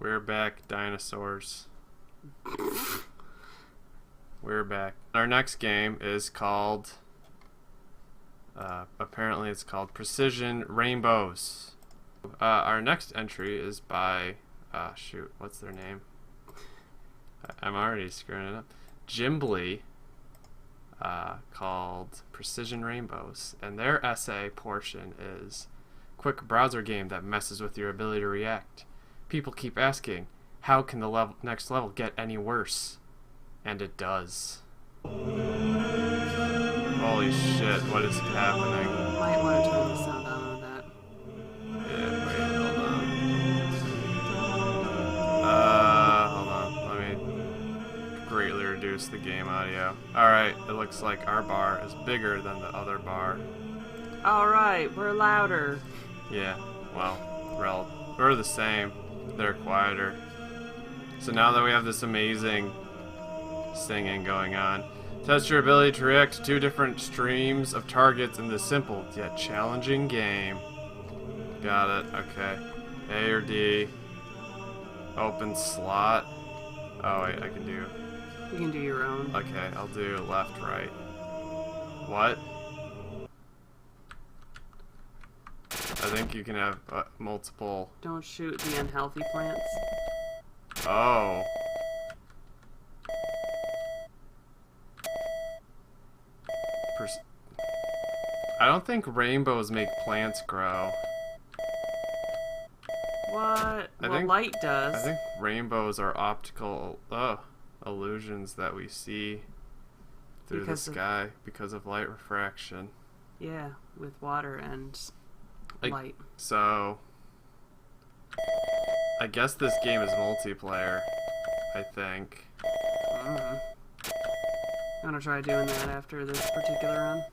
We're back, dinosaurs. We're back. Our next game is called... apparently it's called Precision Rainbows. Our next entry is by... shoot, what's their name? I'm already screwing it up. Gimbly, called Precision Rainbows. And their essay portion is... Quick browser game that messes with your ability to react. People keep asking, how can the next level get any worse? And it does. Holy shit, what is happening? Might want to turn the sound on that. Yeah, wait, hold on. Let me greatly reduce the game audio. Alright, it looks like our bar is bigger than the other bar. Alright, we're louder. Yeah, well, we're the same. They're quieter. So now that we have this amazing singing going on, test your ability to react to two different streams of targets in this simple yet challenging game. Got it. Okay. A or D. Open slot. Oh wait, I can do... You can do your own. Okay, I'll do left, right. What? I think you can have multiple... Don't shoot the unhealthy plants. Oh. I don't think rainbows make plants grow. What? Well, light does. I think rainbows are optical illusions that we see through the sky because of light refraction. Yeah, with water and light. So, I guess this game is multiplayer, I think. You want to try doing that after this particular run?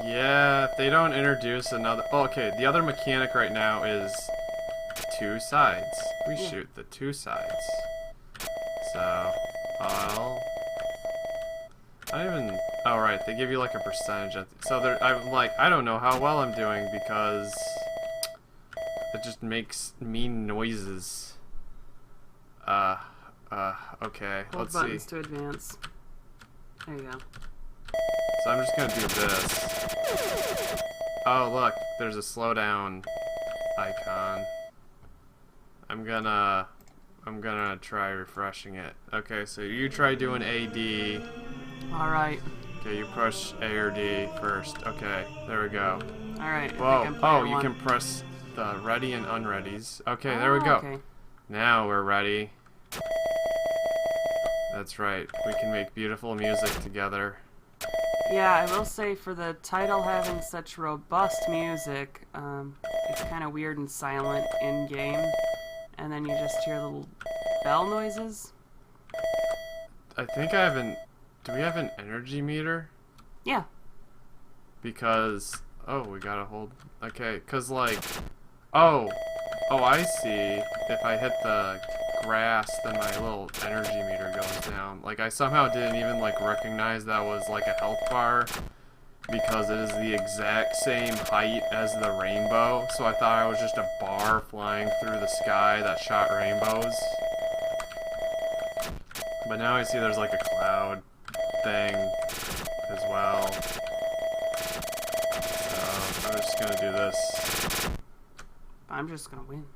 Yeah, if they don't introduce another... Oh, okay, the other mechanic right now is two sides. We shoot the two sides. So, I don't even... Oh, right, they give you like a percentage. So, I'm like, I don't know how well I'm doing because it just makes mean noises. Okay, Hold let's buttons see. to advance. There you go. So I'm just gonna do this. Oh, look, there's a slowdown icon. I'm gonna try refreshing it. Okay, so you try doing AD. Alright. Okay, you push A or D first. Okay, there we go. Alright. Whoa, oh, you can press the ready and unreadies. Okay, there we go. Okay. Now we're ready. That's right, we can make beautiful music together. Yeah, I will say for the title having such robust music, it's kind of weird and silent in-game, and then you just hear little bell noises. I think I have an... Do we have an energy meter? Yeah. Because... Oh, we gotta hold... Okay, because like... Oh, I see. If I hit the grass, then my little energy meter goes down. Like, I somehow didn't even, like, recognize that was, like, a health bar because it is the exact same height as the rainbow, so I thought I was just a bar flying through the sky that shot rainbows. But now I see there's, like, a cloud thing as well. So, I'm just gonna do this. I'm just gonna win.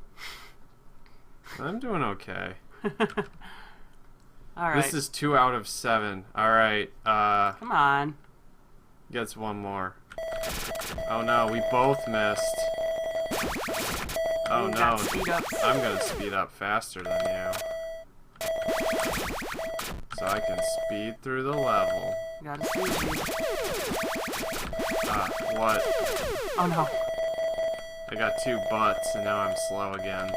I'm doing okay. Alright. This is 2 out of 7. Alright, Come on. gets one more. Oh no, we both missed. Oh no, I'm gonna speed up faster than you. So I can speed through the level. Gotta speed. What? Oh no. I got 2 butts and now I'm slow again.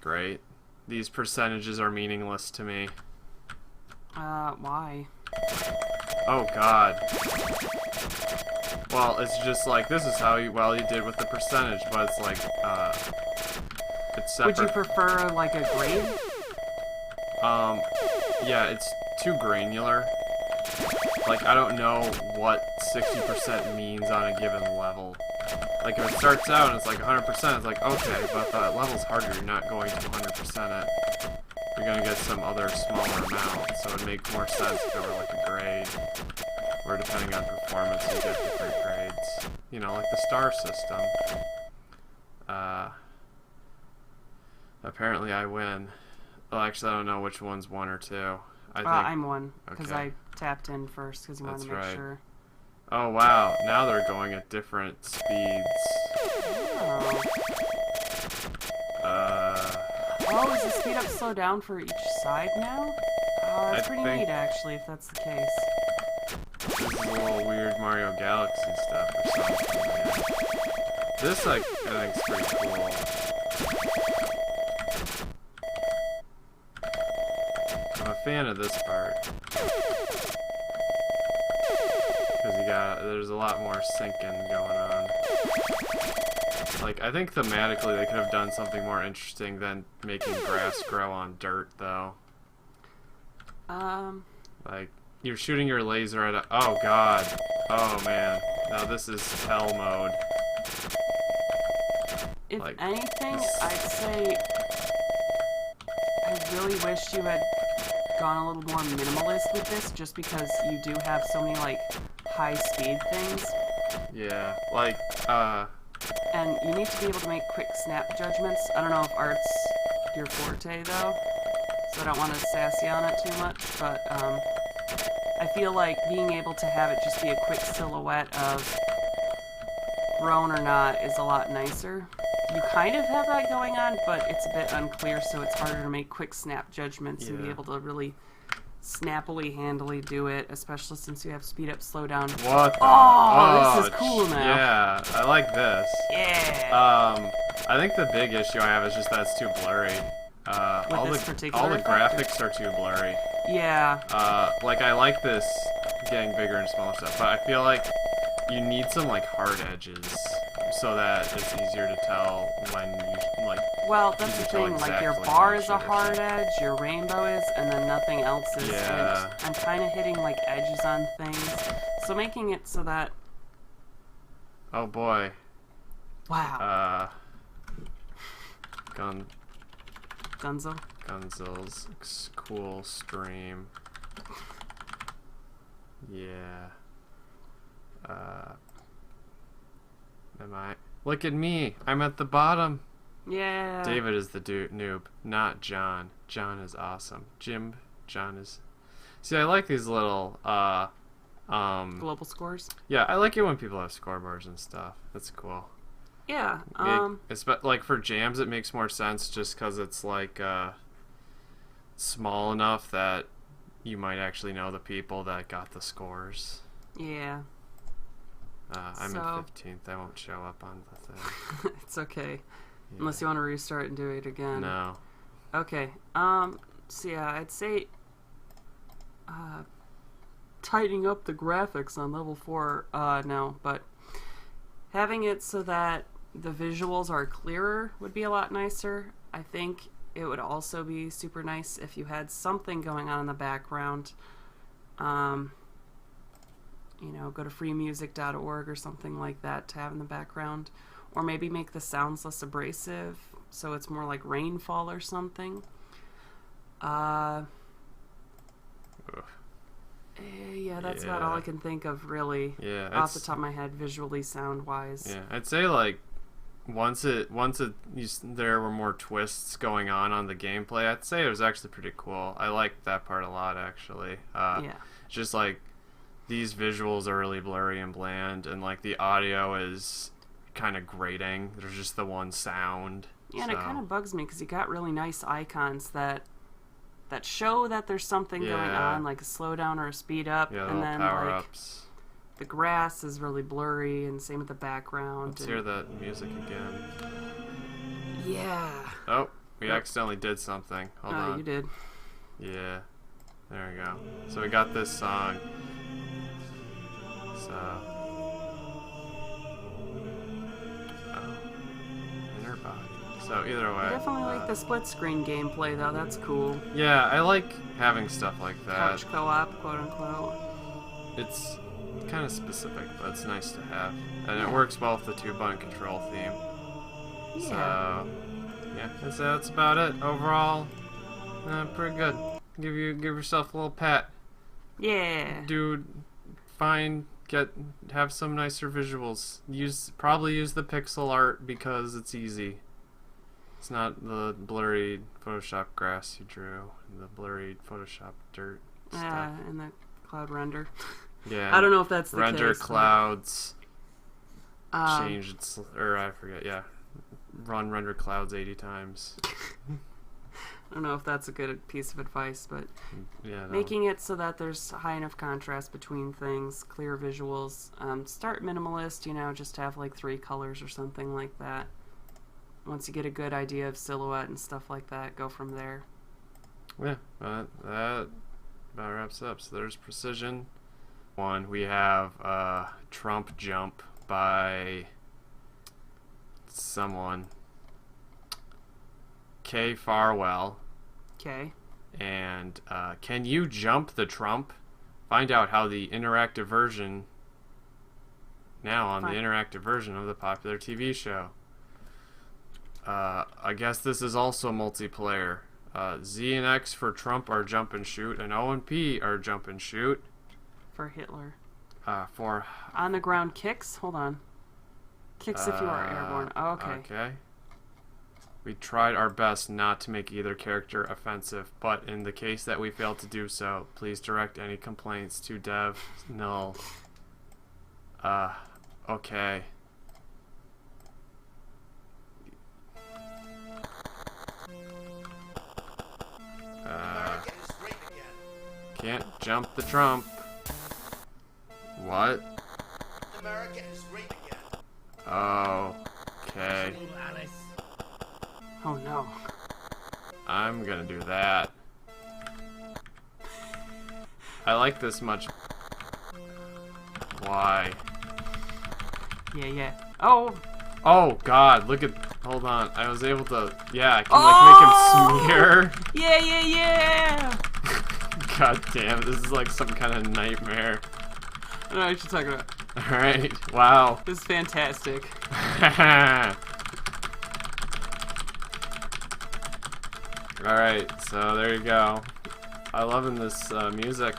Great. These percentages are meaningless to me. Why? Oh god. Well, it's just like, this is how well you did with the percentage, but it's like, it's separate. Would you prefer, like, a grade? Yeah, it's too granular. Like, I don't know what 60% means on a given level. Like if it starts out and it's like 100%, it's like okay, but the level's harder. You're not going to 100% it. You're gonna get some other smaller amount, so it'd make more sense if there were like a grade, where depending on performance you get different grades. You know, like the star system. Apparently I win. Well, actually I don't know which one's 1 or 2. I think I'm 1 because okay. I tapped in first because you wanted to make right. sure. Oh wow! Now they're going at different speeds. Oh. Oh, is the speed up slow down for each side now? Oh, that's pretty neat actually, if that's the case. This is a little weird Mario Galaxy stuff or something. Man. This I think is pretty cool. I'm a fan of this part. Because there's a lot more syncing going on. Like, I think thematically they could have done something more interesting than making grass grow on dirt, though. Like, you're shooting your laser at a... Oh, God. Oh, man. Now this is hell mode. If like, anything, I'd say... I really wish you had gone a little more minimalist with this, just because you do have so many, like, high-speed things. Yeah, like, And you need to be able to make quick snap judgments. I don't know if art's your forte, though, so I don't want to sassy on it too much, but, I feel like being able to have it just be a quick silhouette of thrown or not is a lot nicer. You kind of have that going on, but it's a bit unclear, so it's harder to make quick snap judgments and be able to really snappily, handily do it, especially since you have speed up, slow down. What? Oh, this is cool now. Yeah, I like this. Yeah. I think the big issue I have is just that it's too blurry. All the graphics are too blurry. Yeah. Like I like this getting bigger and smaller stuff, but I feel like you need some like hard edges so that it's easier to tell when you like. Well, that's the thing. Like your bar is a hard edge, your rainbow is, and then nothing else is. Yeah. And I'm kind of hitting like edges on things, so making it so that. Oh boy. Wow. Gunzil's cool stream. Yeah. Am I? Look at me. I'm at the bottom. Yeah. David is the noob, not John. John is awesome. John is... See, I like these little, global scores? Yeah, I like it when people have scoreboards and stuff. That's cool. Yeah. It's like for jams, it makes more sense just because it's like, small enough that you might actually know the people that got the scores. Yeah. I'm in 15th. I won't show up on the thing. It's okay. Yeah. Unless you want to restart and do it again. No. Okay. So yeah, I'd say tightening up the graphics on level 4, no, but having it so that the visuals are clearer would be a lot nicer. I think it would also be super nice if you had something going on in the background. You know, go to freemusic.org or something like that to have in the background. Or maybe make the sounds less abrasive, so it's more like rainfall or something. Yeah, that's about all I can think of, really. Yeah, off the top of my head, visually, sound-wise. Yeah, I'd say like once there were more twists going on the gameplay, I'd say it was actually pretty cool. I liked that part a lot, actually. Yeah. Just like these visuals are really blurry and bland, and like the audio is kind of grating. There's just the one sound. Yeah, and it kind of bugs me because you got really nice icons that show that there's something going on, like a slowdown or a speed up, and then power-ups. Like the grass is really blurry, and same with the background. Let's hear that music again. Yeah. Oh, we accidentally did something. Hold on. Oh, you did. Yeah. There we go. So we got this song. So. Inner body. So either way. I definitely like the split screen gameplay though, that's cool. Yeah, I like having stuff like that. Couch co-op, quote unquote. kind of specific, but it's nice to have. And it works well with the 2-button control theme. Yeah. So, yeah, that's about it. Overall, pretty good. Give yourself a little pat. Yeah. Dude, have some nicer visuals. Probably use the pixel art because it's easy. It's not the blurry Photoshop grass you drew, the blurry Photoshop dirt stuff. Yeah, and the cloud render. Yeah. I don't know if that's the render case. Clouds. Change its, or I forget. Yeah, render clouds 80 times. I don't know if that's a good piece of advice, but yeah, no. making it so that there's high enough contrast between things, clear visuals. Start minimalist, just have like 3 colors or something like that. Once you get a good idea of silhouette and stuff like that, go from there. Yeah, that about wraps up. So there's Precision. One, we have Trump Jump by someone. K. Farwell. Okay. And Can You Jump the Trump? Find out how the interactive version, now on the interactive version of the popular TV show. I guess this is also multiplayer. Z and X for Trump are jump and shoot, and O and P are jump and shoot. For Hitler. For On the ground kicks? Hold on. Kicks if you are airborne. Oh, okay. Okay. We tried our best not to make either character offensive, but in the case that we failed to do so, please direct any complaints to Dev Null. Okay. Can't jump the Trump. What? America is great again. Oh, okay. Oh no. I'm gonna do that. I like this much. Why? Yeah. Oh! Oh god, look at. Hold on. I was able to. Yeah, I can like make him smear. Yeah! God damn, this is like some kind of nightmare. I don't know what you're talking about. Alright, wow. This is fantastic. Alright, so there you go. I'm loving this music.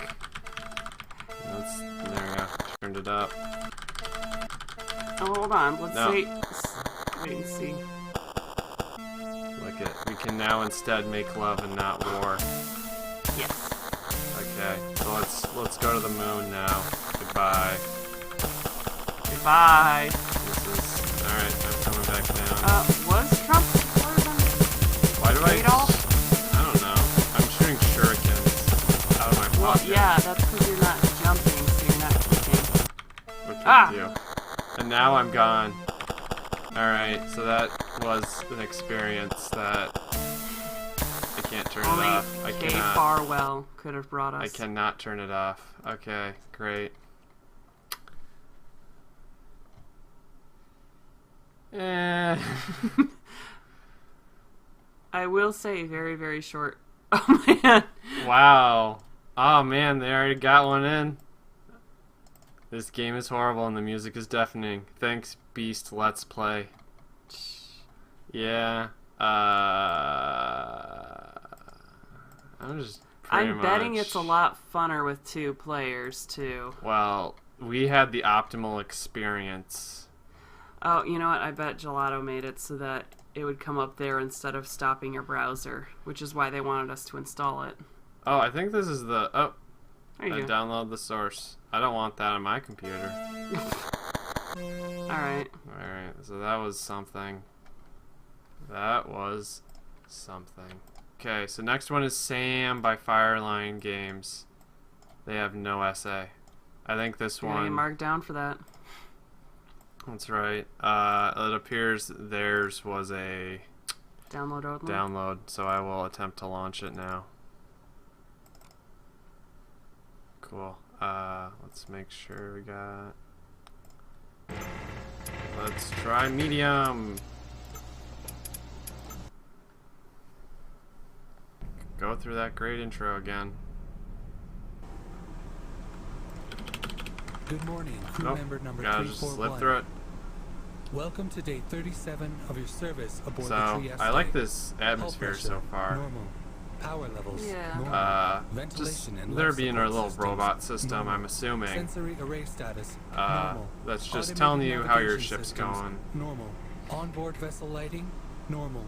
There we go. Turned it up. Oh, hold on. Let's No. wait and see. Look at. We can now instead make love and not war. Yes. Okay, so let's go to the moon now. Goodbye. Goodbye. This is alright. I'm coming back down. Was Trump Why do Adolf? I don't know. I'm shooting shurikens out of my Well, pocket. yeah, that's because you're not jumping, so you're not kicking. What did you? And now I'm gone. Alright, so that was an experience that I can't turn Only it off. I Kay cannot. Farwell could have brought us. I cannot turn it off. Okay, great. I will say, very, very short. Oh man. Wow. Oh man, they already got one in. This game is horrible and the music is deafening. Thanks, Beast. Let's play. Yeah. I'm betting it's a lot funner with 2 players too. Well, we had the optimal experience. Oh, you know what? I bet Gelato made it so that it would come up there instead of stopping your browser, which is why they wanted us to install it. Oh, I think this is the... Oh, There you go. download the source. I don't want that on my computer. Alright. Alright, so that was something. That was something. Okay, so next one is SAAAM by Fireline Games. They have no essay. I think this You're gonna one... get marked down for that. That's right. It appears theirs was a Download only. download, so I will attempt to launch it now. Cool. Let's make sure we got... Let's try medium. Go through that great intro again. Good morning, crew Nope. member number Gotta just slip through 341. it. Welcome to day 37 of your service aboard the So, Trieste. I like this Hull atmosphere pressure, so far. Normal. Power levels. Yeah. Normal. Just Ventilation and there life being our support little systems, robot system, normal. I'm assuming. Sensory array status. Normal. That's just Automated telling you how your navigation ship's systems, going. Normal. Onboard vessel lighting. Normal.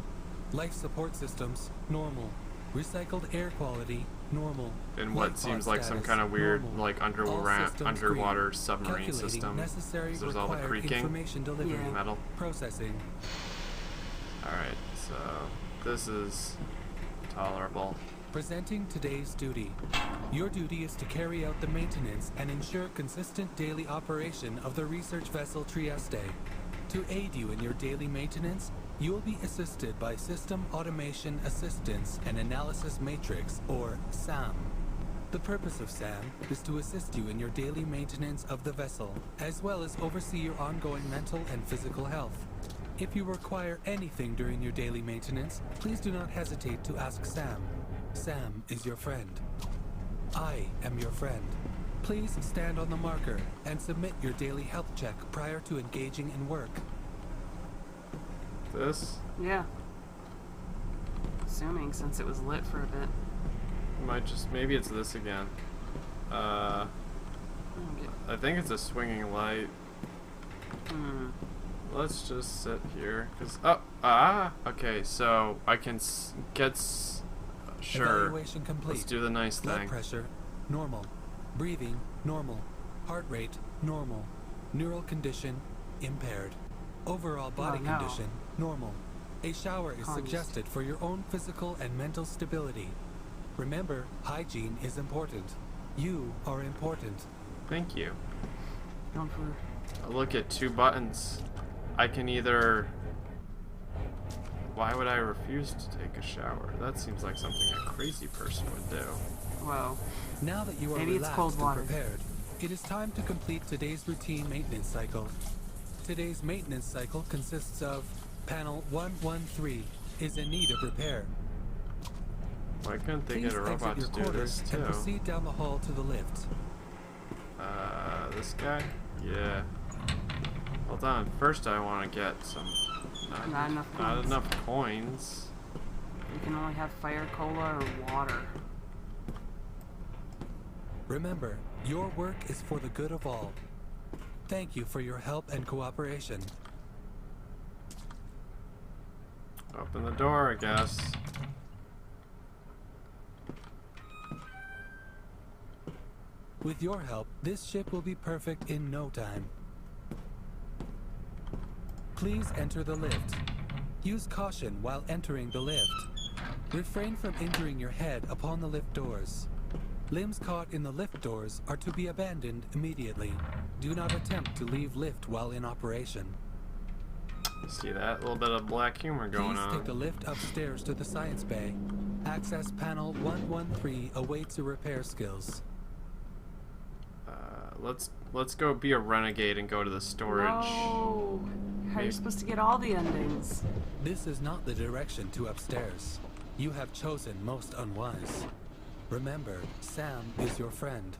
Life support systems. Normal. Recycled air quality. Normal. In what Light seems pod like some status, kind of weird, normal. like All systems underwater green. submarine Calculating system. necessary 'Cause there's all the required creaking. information delivery. Yeah. Metal. Processing. Alright, so this is tolerable. Presenting today's duty. Your duty is to carry out the maintenance and ensure consistent daily operation of the research vessel Trieste. To aid you in your daily maintenance, you will be assisted by System Automation Assistance and Analysis Matrix, or SAAAM. The purpose of SAAAM is to assist you in your daily maintenance of the vessel, as well as oversee your ongoing mental and physical health. If you require anything during your daily maintenance, please do not hesitate to ask Sam. Sam is your friend. I am your friend. Please stand on the marker and submit your daily health check prior to engaging in work. This Yeah. Assuming since it was lit for a bit. might just, maybe it's this again. I think it's a swinging light. Let's just sit here, cause okay, so I can sure. Evaluation complete. Let's do the nice Blood thing. pressure, normal. Breathing, normal. Heart rate, normal. Neural condition, impaired. Overall body no. condition, normal. A shower is Cons. suggested for your own physical and mental stability. Remember, hygiene is important. You are important. Thank you. Going for Look at 2 buttons. I can either. Why would I refuse to take a shower? That seems like something a crazy person would do. whoa. Now that you are Maybe it's relaxed cold and water. prepared, it is time to complete today's routine maintenance cycle. Today's maintenance cycle consists of panel 113 is in need of repair. Why couldn't they Please get a robot exit to your do quarters this and too? proceed down the hall to the lift. This guy? Yeah. Hold on. First, I want to get some. Not enough Not coins. enough coins. You can only have fire cola or water. Remember, your work is for the good of all. Thank you for your help and cooperation. Open the door, I guess. With your help, this ship will be perfect in no time. Please enter the lift. Use caution while entering the lift. Refrain from injuring your head upon the lift doors. Limbs caught in the lift doors are to be abandoned immediately. Do not attempt to leave lift while in operation. See that? A little bit of black humor going Please take the on. lift upstairs to the science bay. Access panel 113 awaits your repair skills. Let's go be a renegade and go to the storage. No. How are Maybe- you supposed to get all the endings? This is not the direction to upstairs. You have chosen most unwise. Remember, Sam is your friend.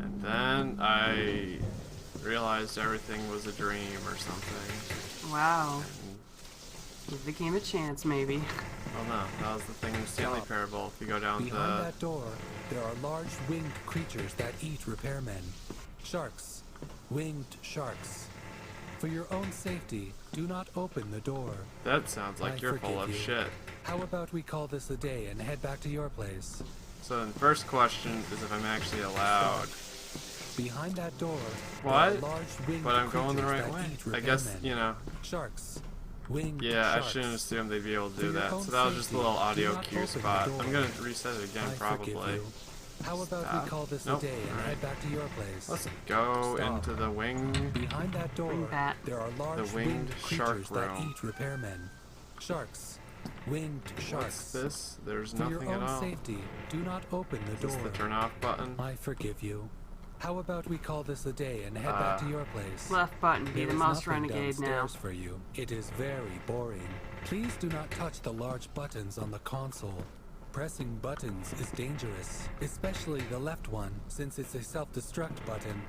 And then I realized everything was a dream or something. Wow. Give the game a chance, maybe. Oh no, that was the thing in the Stanley Stop. Parable. If you go down Behind the that door, there are large winged creatures that eat repairmen. Sharks. Winged sharks. For your own safety, do not open the door. that sounds like I you're full forgive of you. shit. How about we call this a day and head back to your place? So the first question is if I'm actually allowed. Behind that door, What? there are large winged But I'm going the creatures right that way. eat I guess, repairmen. you know, Sharks. Winged yeah, sharks. I shouldn't assume they'd be able to For do your that. own So that was just a safety, little do audio not cue open the spot. door. I'm gonna reset it again I forgive probably. you. How about Stop. we call this Nope. a day and Alright. head back to your place? Let's go Stop. into the wing. Behind that door, Wing bat. there are large winged winged shark creatures that room. eat repairmen. Sharks. Winged What's sharks. this? There's For your nothing at own all. safety, do not open the Is this door. the turn off button? I forgive you. How about we call this a day and head back to your place? Left button, be There the is most nothing renegade now. downstairs for you. It is very boring. Please do not touch the large buttons on the console. Pressing buttons is dangerous, especially the left one, since it's a self-destruct button.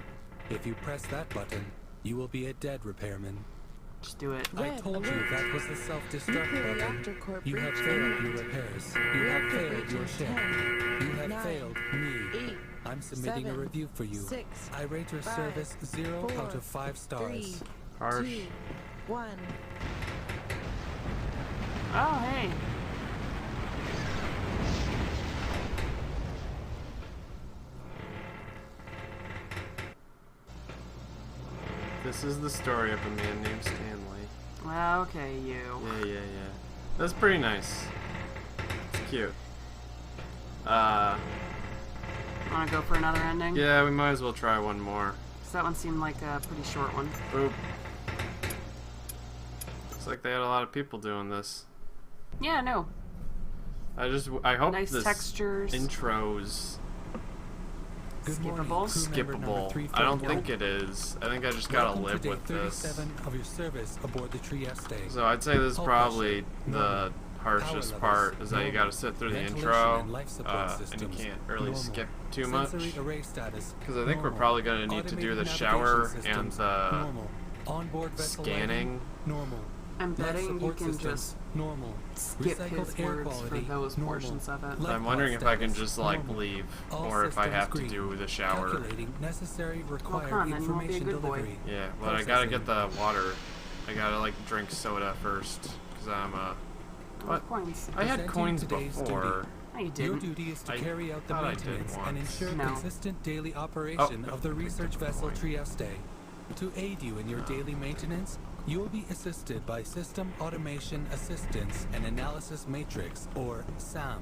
If you press that button, you will be a dead repairman. Just do it. I told you that was the self-destruct button. You have failed your repairs. You have failed your ship. You have failed me. I'm submitting a review for you. I rate your service 0 out of 5 stars. Harsh. 2, 1. Oh, hey. This is the story of a man named Stanley. Well, okay, you. Yeah. That's pretty nice. It's cute. Want to go for another ending? Yeah, we might as well try one more. 'Cause that one seemed like a pretty short one. Boop. Looks like they had a lot of people doing this. Yeah, no. I hope Nice this textures. intro's Good morning, Skippable? crew member number skippable. 341. I don't think it is. I think I just gotta Welcome live to day with this. 37 of your service aboard the Trieste. So I'd say this is Hull probably pressure, the normal. harshest Power part, levels, is that you normal. gotta sit through the Ventilation intro, and life support and you systems, can't really normal. skip too much. Sensory array status, Because I think we're normal. probably gonna need to do Automated the navigation shower systems, and the normal. Onboard vessel scanning. lighting, normal. I'm Life betting you support can systems, just normal. skip Recycled his air words quality, for those normal. portions of it. Life I'm wondering pod if I can status, just like normal. leave, All or if I systems have to green. do the shower. Calculating necessary required come on, then you won't be a information good boy. delivery. Yeah, but I gotta get the water. I gotta like drink soda first, because I'm What? Coins. I had Presenting coins today's before. duty. No, you Your didn't. duty is to I carry out the thought I did maintenance and once. ensure No. consistent daily operation Oh. of the research vessel Trieste. To aid you in your daily maintenance, you will be assisted by System Automation Assistance and Analysis Matrix, or SAAAM.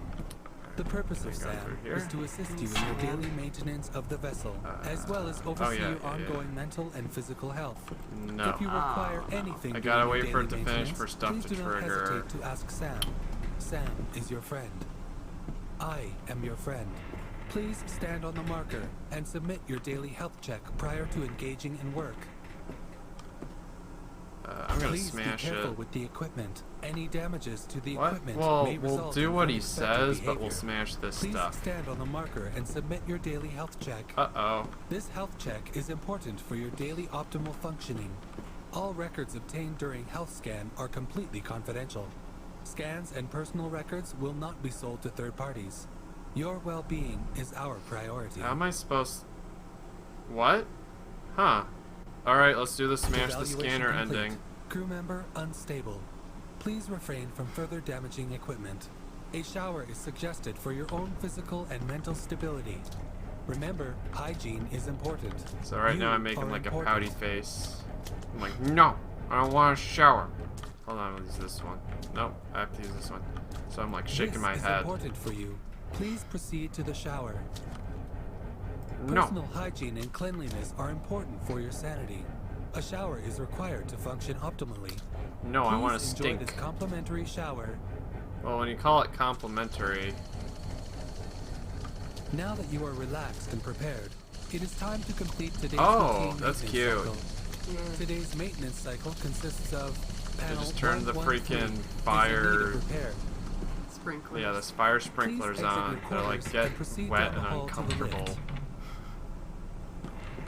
The purpose of Can I go SAAAM through is here? to assist you in your daily maintenance of the vessel, as well as oversee yeah, your yeah. ongoing mental and physical health. No. If you require no. anything I during gotta your wait for daily it to finish maintenance, for stuff please to do not trigger. hesitate to ask Sam. Sam is your friend. I am your friend. Please stand on the marker and submit your daily health check prior to engaging in work. I'm gonna Please smash be careful it. with the equipment. Any damages to the What? equipment Well, may we'll result do in what he unexpected says, but we'll behavior. smash this Please stuff. stand on the marker and submit your daily health check. Uh-oh. This health check is important for your daily optimal functioning. All records obtained during health scan are completely confidential. Scans and personal records will not be sold to third parties. Your well-being is our priority. How am I supposed... What? Huh. Alright, let's do the smash the Evaluation scanner complete. ending. Crew member unstable. Please refrain from further damaging equipment. A shower is suggested for your own physical and mental stability. Remember, hygiene is important. So right You now I'm making are like important. a pouty face. I'm like, no! I don't want to shower! Hold on, I'll use this one. Nope, I have to use this one. So I'm like shaking This my is head. important for you. Please proceed to the shower. No! Personal hygiene and cleanliness are important for your sanity. A shower is required to function optimally. No, I want to Please enjoy stink. this complimentary shower. Well, when you call it complimentary... Now that you are relaxed and prepared, it is time to complete today's Oh, routine that's maintenance cute. cycle. Today's maintenance cycle consists of panel just turned the 113 freaking is in need fire- of repair. Sprinklers. Yeah, this fire sprinklers Please exit on. your They're like, quarters get and proceed wet down and the hall to the uncomfortable. lift.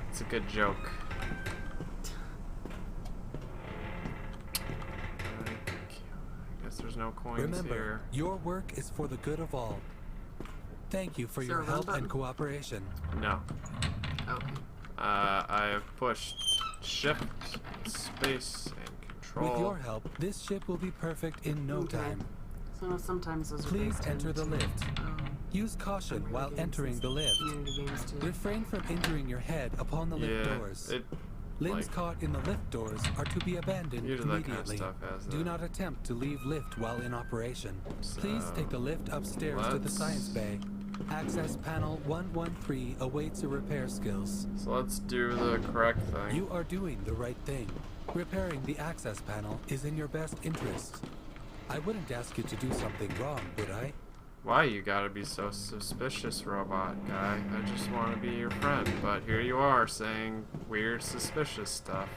It's a good joke. I guess there's no coins Remember, here. your work is for the good of all. Thank you for Is your there a run help button? and cooperation. No. Okay. I have pushed shift, space, and control. With your help, this ship will be perfect in no Okay. time. So sometimes those are Please baked enter the into, lift. Use some caution really while games entering and the lift. Unity games too. Refrain from injuring your head upon the lift Yeah, doors. it Limbs like- caught in the lift doors are to be abandoned usually that kind of immediately. stuff has Do that. not attempt to leave lift while in operation. Please So, take the lift upstairs to the let's- science bay. Access panel 113 awaits your repair skills. So let's do the correct thing. You are doing the right thing. Repairing the access panel is in your best interest. I wouldn't ask you to do something wrong, would I? Why you gotta be so suspicious, robot guy? I just want to be your friend, but here you are saying weird, suspicious stuff.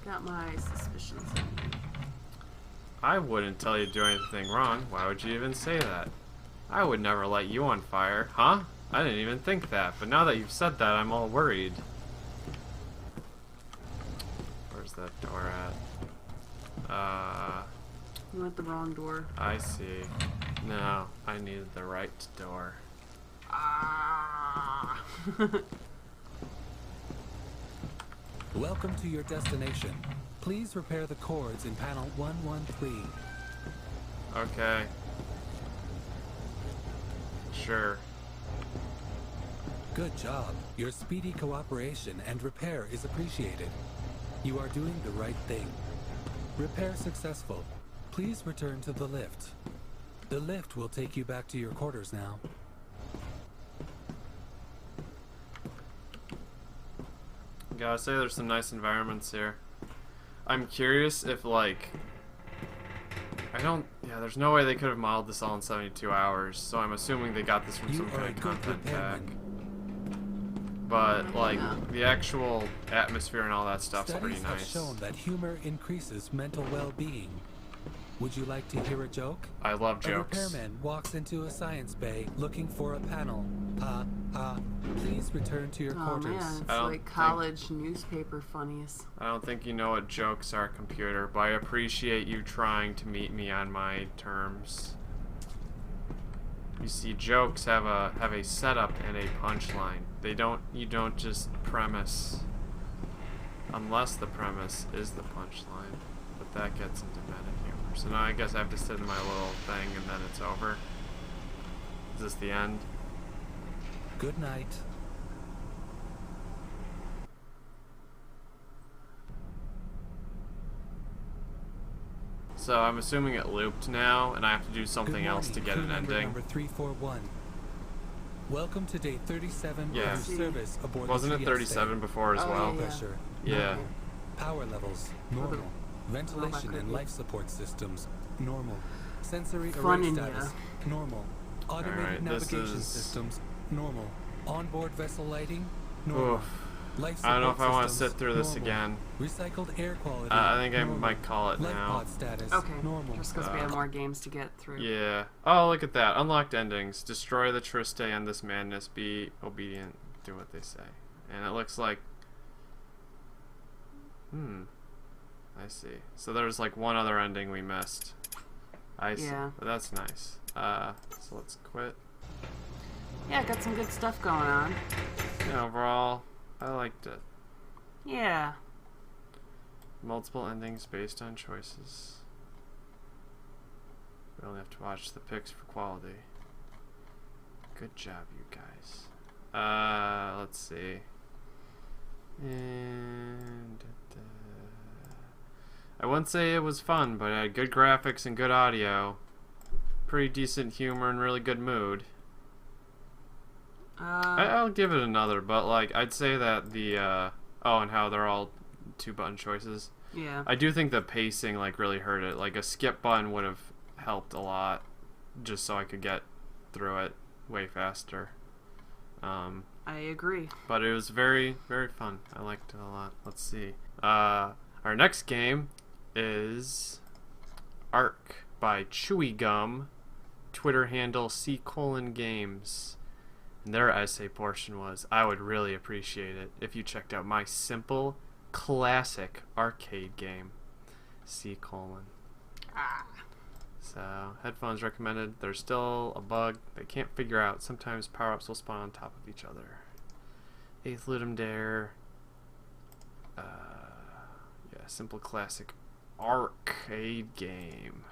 Got my suspicions. I wouldn't tell you to do anything wrong. Why would you even say that? I would never light you on fire. Huh? I didn't even think that, but now that you've said that, I'm all worried. Where's that door at? You went the wrong door. I see. No, I needed the right door. Ah. Welcome to your destination. Please repair the cords in panel 113. Okay. Sure. Good job. Your speedy cooperation and repair is appreciated. You are doing the right thing. Repair successful. Please return to the lift. The lift will take you back to your quarters now. Gotta say, there's some nice environments here. I'm curious if, like... Yeah, there's no way they could have modeled this all in 72 hours, so I'm assuming they got this from some kind of content pack. But, like, the actual atmosphere and all that stuff's pretty Studies have nice. shown that humor increases mental well-being. Would you like to hear a joke? I love A jokes. repairman walks into a science bay looking for a panel. Please return to your Oh quarters. man, it's I don't like college newspaper funnies. I don't think you know what jokes are, computer, but I appreciate you trying to meet me on my terms. You see, jokes have a setup and a punchline. You don't just premise unless the premise is the punchline. But that gets into meta humor. So now I guess I have to sit in my little thing and then it's over. Is this the end? Good night. So I'm assuming it looped now, and I have to do Good something else to morning, get crew an member ending. Number 341. Welcome to day 37 Yeah. of your service aboard Wasn't the it Trieste. 37 before as Oh, well? yeah. Pressure. Yeah. Normal. Power levels. Normal. Ventilation and life support systems. Normal. Sensory Fun array in status. Normal. Automated Alright, this navigation is- systems. Normal. Onboard vessel lighting. Normal. Oof. Life I don't know if support I want to systems, sit through this normal. again. Recycled air quality. I think I normal. might call it Life now. pod status. Okay, Normal. just because we have more games to get through. Yeah. Oh, look at that. Unlocked endings. Destroy the Trieste and this madness. Be obedient. Do what they say. And it looks like... I see. So there's like one other ending we missed. I see. Yeah. But that's nice. So let's quit. Yeah, got some good stuff going on. Yeah, overall, I liked it. Yeah. Multiple endings based on choices. We only have to watch the pics for quality. Good job, you guys. Let's see. And I wouldn't say it was fun, but it had good graphics and good audio. Pretty decent humor and really good mood. I'll give it another, but like I'd say that the and how they're all 2-button choices. Yeah. I do think the pacing like really hurt it. Like a skip button would have helped a lot, just so I could get through it way faster. I agree. But it was very, very fun. I liked it a lot. Let's see. Our next game is Arc by Chewy Gum, Twitter handle C:games. And their essay portion was, I would really appreciate it if you checked out my simple, classic arcade game, C:. So, headphones recommended. There's still a bug they can't figure out. Sometimes power-ups will spawn on top of each other. 8th Ludum Dare. Yeah, simple classic arcade game.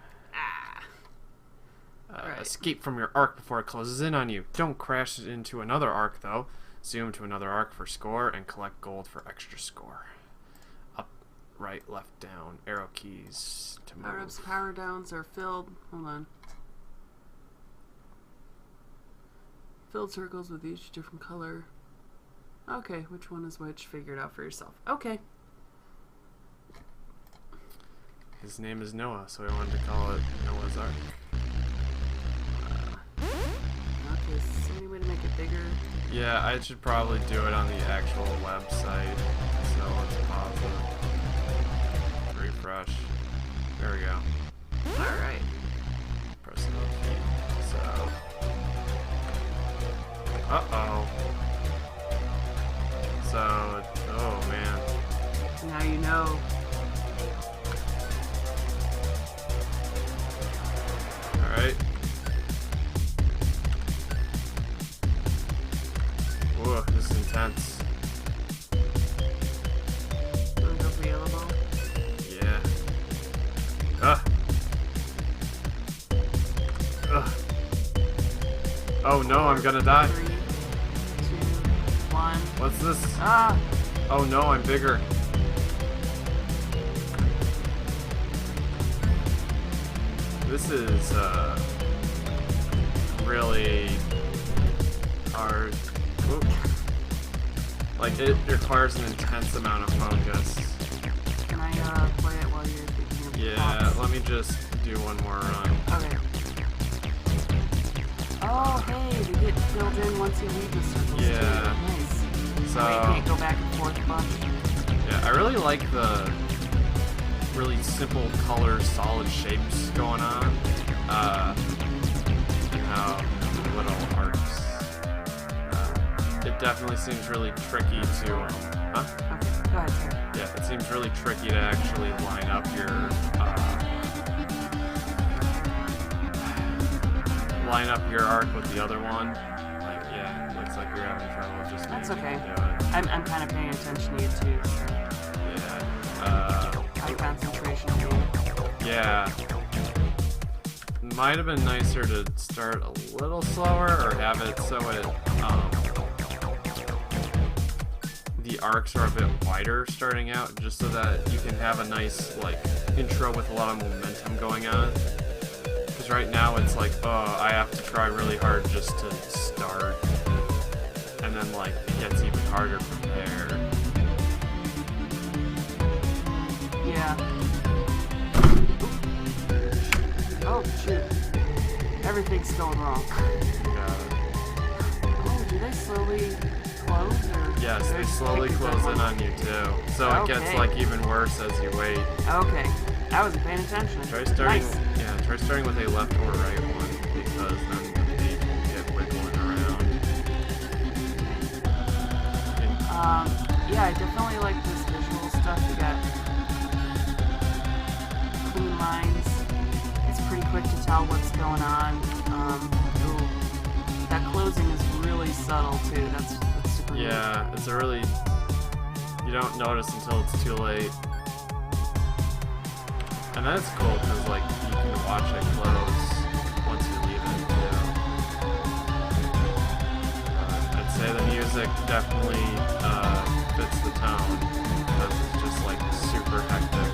Right. Escape from your arc before it closes in on you. Don't crash into another arc, though. Zoom to another arc for score and collect gold for extra score. Up, right, left, down. Arrow keys to move. Power-ups, power downs are filled. Hold on. Filled circles with each different color. Okay, which one is which? Figure it out for yourself. Okay. His name is Noah, so we wanted to call it Noah's Ark. Okay, is there any way to make it bigger? Yeah, I should probably do it on the actual website. So let's pause it. Refresh. There we go. Now you know. Alright. Whoa, this is intense. Available. Yeah. Ugh. Ugh. Oh no, I'm gonna die. 3, 2, 1. What's this? Ah! Oh no, I'm bigger. This is really hard. Oop. Like it requires an intense amount of focus. Can I play it while you're thinking of Yeah, thoughts? let me just do one more run. Okay. Oh, hey, they get filled in once you leave the circles. Yeah. Too. Nice. So You can't go back and forth a bunch. yeah, I really like the really simple color, solid shapes going on. And how the little arcs. It definitely seems really tricky to. Huh? Okay, go ahead, sir. Yeah, it seems really tricky to actually line up your arc with the other one. Like, yeah, it looks like you're having trouble just That's managing okay. to do it. I'm kind of paying attention to you too. So Yeah. high concentration game. Yeah. Might have been nicer to start a little slower or have it so it the arcs are a bit wider starting out, just so that you can have a nice like intro with a lot of momentum going on. Because right now it's like, oh, I have to try really hard just to start, and then like it gets even harder from there. Yeah. Oh shoot! Everything's going wrong. Oh, do they slowly close or? Yes, they just slowly take it close that in one? on you too. So it gets Okay. like even worse as you wait. Okay, I wasn't paying attention. Try starting, Nice. try starting with a left or right one, because then the page will get wiggling around. Yeah, I definitely like this visual stuff. You got clean lines. It's pretty quick to tell what's going on. Ooh, that closing is really subtle too. That's super neat. Yeah, it's a really, you don't notice until it's too late. And that's cool, because like, you can watch it close once you leave it too. I'd say the music definitely fits the tone, because it's just like super hectic.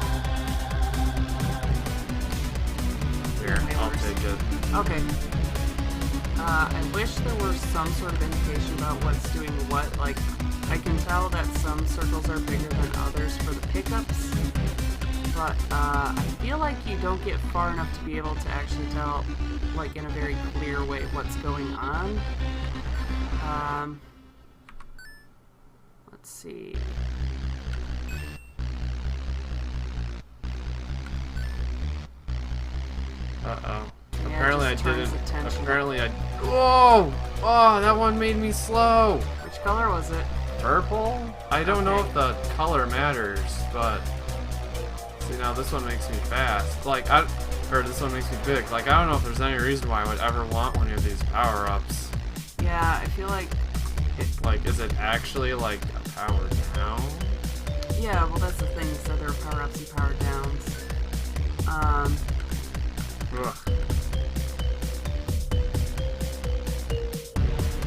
Here, I'll take it. Okay. I wish there were some sort of indication about what's doing what. Like, I can tell that some circles are bigger than others for the pickups, but I feel like you don't get far enough to be able to actually tell, like, in a very clear way what's going on. Let's see. Uh-oh. Yeah, Apparently I it just turns didn't. attention. Apparently I. Whoa! Oh, that one made me slow. Which color was it? Purple? I don't know Okay. if the color matters, but see now this one makes me fast. Like or this one makes me big. Like I don't know if there's any reason why I would ever want one of these power-ups. Yeah, I feel like Like, is it actually like a power down? yeah, well that's the thing, so there are power-ups and power-downs. Ugh.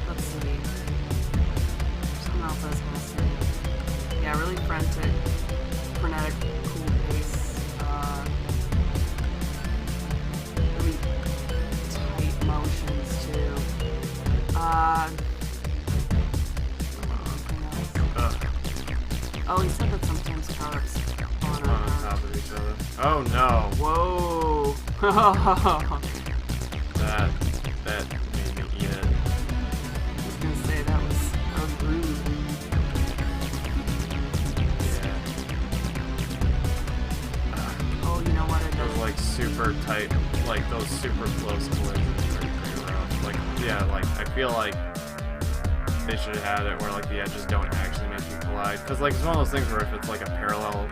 Let's see. Something else I was gonna say. Yeah, really frenetic, cool pace. Really tight motions too. Anything else? Ugh. Oh, he said that sometimes power-ups spawn On top of each other. Oh no. Whoa! That made me eat it. I was gonna say that was rude. Yeah. Oh, you know what it Those does? like super tight, like those super close collisions are pretty rough. Like, yeah, like I feel like they should have had it where like the edges don't actually make you collide. Cause like it's one of those things where if it's like a parallel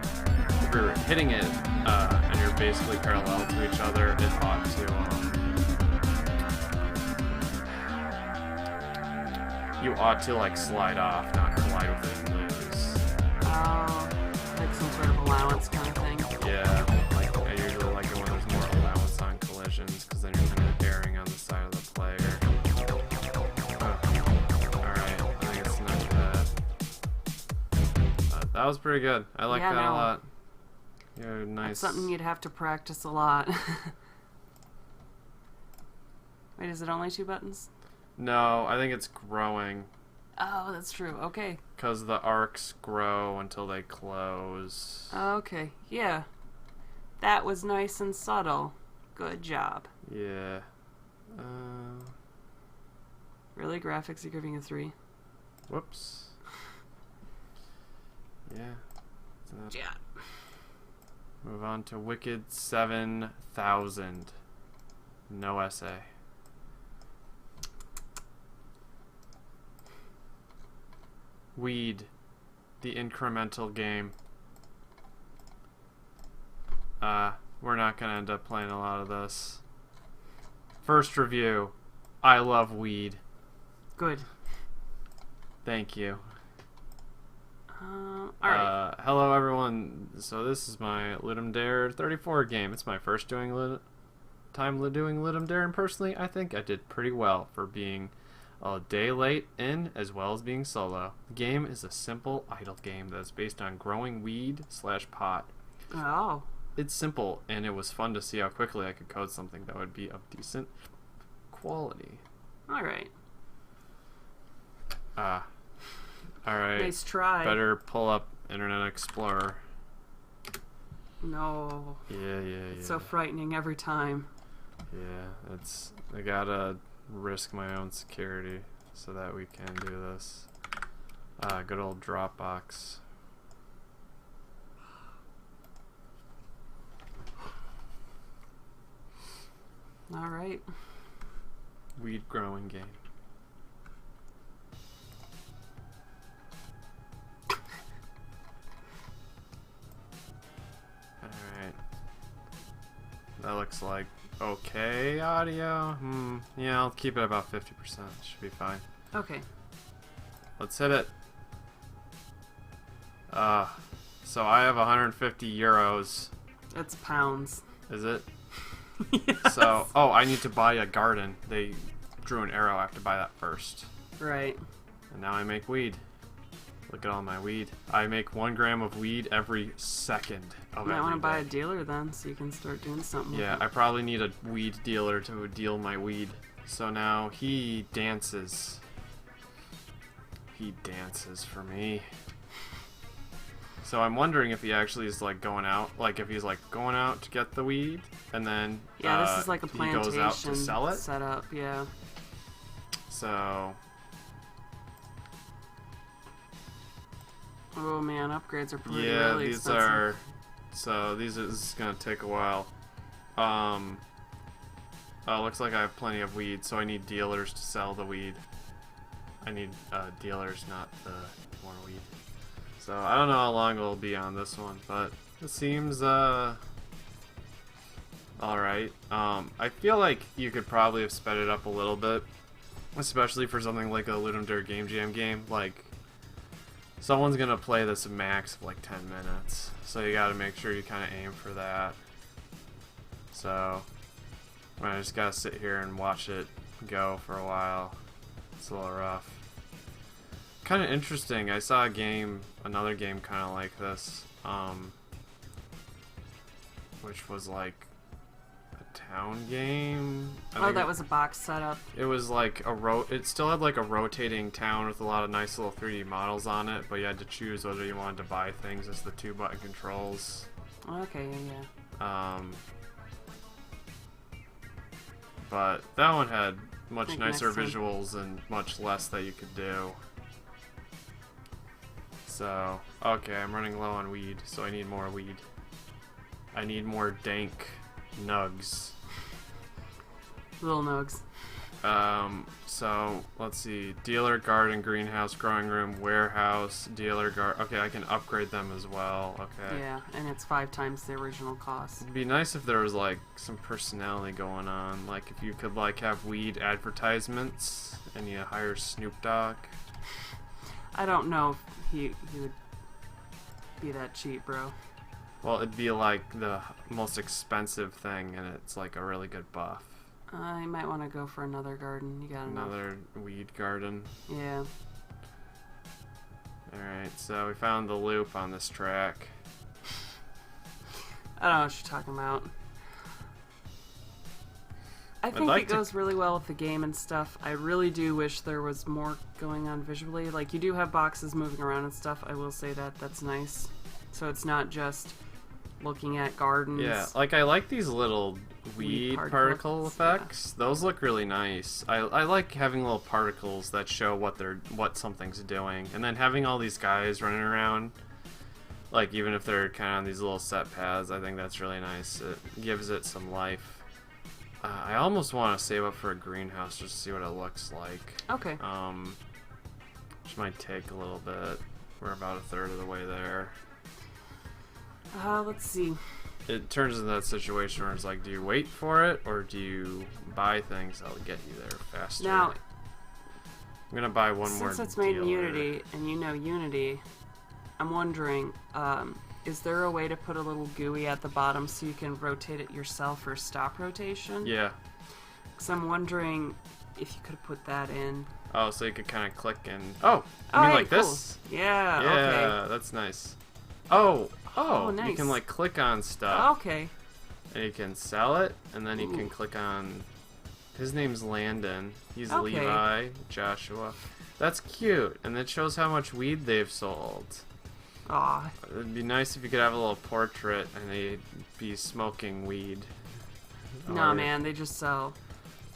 hitting it, and you're basically parallel to each other, it ought to, you ought to, like, slide off, not collide with it and lose. Oh, like some sort of allowance kind of thing. Yeah, like, I usually like it when there's more allowance on collisions, because then you're kind of erring on the side of the player. Alright, I think it's not bad. That was pretty good. I like that a lot. You're nice. That's something you'd have to practice a lot. Wait, is it only 2 buttons? No, I think it's growing. Oh, that's true. Okay. Because the arcs grow until they close. Okay, yeah. That was nice and subtle. Good job. Yeah. Really? Graphics, you're giving a 3? Whoops. Yeah. Yeah. Move on to Wicked 7000. No essay. Weed. The incremental game. We're not gonna end up playing a lot of this. First review. I love weed. Good. Thank you. Alright. Hello everyone. So this is my Ludum Dare 34 game. It's my first time doing Ludum Dare, and personally I think I did pretty well for being a day late in as well as being solo. The game is a simple idle game that is based on growing weed / pot. Oh. It's simple, and it was fun to see how quickly I could code something that would be of decent quality. Alright. Alright. Nice try. Better pull up Internet Explorer. No. Yeah. It's so frightening every time. Yeah, I gotta risk my own security so that we can do this. Good old Dropbox. Alright. Weed growing game. Alright. That looks like okay audio. Yeah, I'll keep it about 50%. Should be fine. Okay. Let's hit it. So I have 150 euros. It's pounds. Is it? Yes. So, oh, I need to buy a garden. They drew an arrow. I have to buy that first. Right. And now I make weed. Look at all my weed. I make 1 gram of weed every second of You might every want to buy a day. dealer then, so you can start doing something Yeah, with I it. probably need a weed dealer to deal my weed. So now he dances. He dances for me. So I'm wondering if he actually is like going out, like if he's like going out to get the weed, and then Yeah, this is like a he plantation goes out to sell it. setup, yeah. So Oh man, upgrades are pretty yeah, really these expensive. are. So this is gonna take a while. Looks like I have plenty of weed, so I need dealers to sell the weed. I need dealers, not the more weed. So I don't know how long it'll be on this one, but it seems alright. I feel like you could probably have sped it up a little bit, especially for something like a Ludum Dare Game Jam game. Like, someone's gonna play this max of like 10 minutes, so you gotta make sure you kind of aim for that. So I just gotta sit here and watch it go for a while. It's a little rough. Kind of interesting. I saw another game kind of like this, which was like a town game. Oh, that was a box setup. It was like it still had like a rotating town with a lot of nice little 3D models on it, but you had to choose whether you wanted to buy things as the 2-button controls. Okay, yeah. But that one had much Think nicer next time. visuals and much less that you could do. So, okay, I'm running low on weed, so I need more weed. I need more dank nugs. Little nugs. So let's see. Dealer, garden, greenhouse, growing room, warehouse, dealer, garden. Okay, I can upgrade them as well. Okay. Yeah, and it's 5 times the original cost. It'd be nice if there was like some personality going on. Like if you could like have weed advertisements and you hire Snoop Dogg. I don't know if he would be that cheap, bro. Well, it'd be like the most expensive thing, and it's like a really good buff. You might want to go for another garden. You got Another weed garden. Yeah. Alright, so we found the loop on this track. I don't know what you're talking about. I think like it goes really well with the game and stuff. I really do wish there was more going on visually. Like, you do have boxes moving around and stuff. I will say that. That's nice. So it's not just looking at gardens. Yeah, like I like these little weed particle effects. Yeah. Those look really nice. I like having little particles that show what something's doing, and then having all these guys running around. Like even if they're kind of on these little set paths, I think that's really nice. It gives it some life. I almost want to save up for a greenhouse just to see what it looks like. Okay. Which might take a little bit. We're about a third of the way there. Let's see. It turns into that situation where it's like, do you wait for it or do you buy things that'll get you there faster? Now, I'm gonna buy one more. since it's made in dealer. Unity, and you know Unity, I'm wondering, is there a way to put a little GUI at the bottom so you can rotate it yourself or stop rotation? Yeah. Because I'm wondering if you could put that in. Oh, so you could kind of click and... Oh! Oh, You mean hey, like cool. this? Yeah, Yeah, okay. that's nice. Oh! Oh, You nice. can like click on stuff. Okay. And you can sell it, and then you Ooh. can click on... His name's Landon. He's Okay. Levi, Joshua. That's cute, and it shows how much weed they've sold. Aw. It'd be nice if you could have a little portrait and they'd be smoking weed. Nah, Or man, they just sell.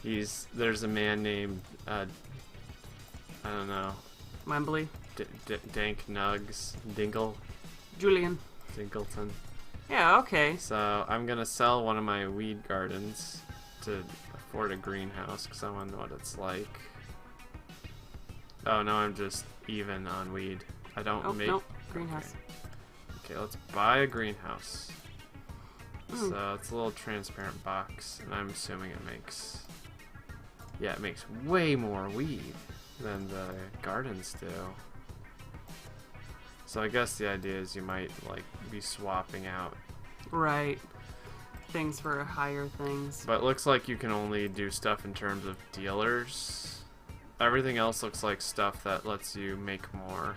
There's a man named, I don't know, Wembley. Dank Nugs, Julian. Dinkleton. Yeah, okay. So I'm gonna sell one of my weed gardens to afford a greenhouse because I want to know what it's like. Oh, no, I'm just even on weed. I don't Oh, make... nope. Greenhouse. Okay, let's buy a greenhouse. Mm. So it's a little transparent box, and I'm assuming it makes... Yeah, it makes way more weed than the gardens do. So I guess the idea is you might, like, be swapping out. Right. Things for higher things. But it looks like you can only do stuff in terms of dealers. Everything else looks like stuff that lets you make more.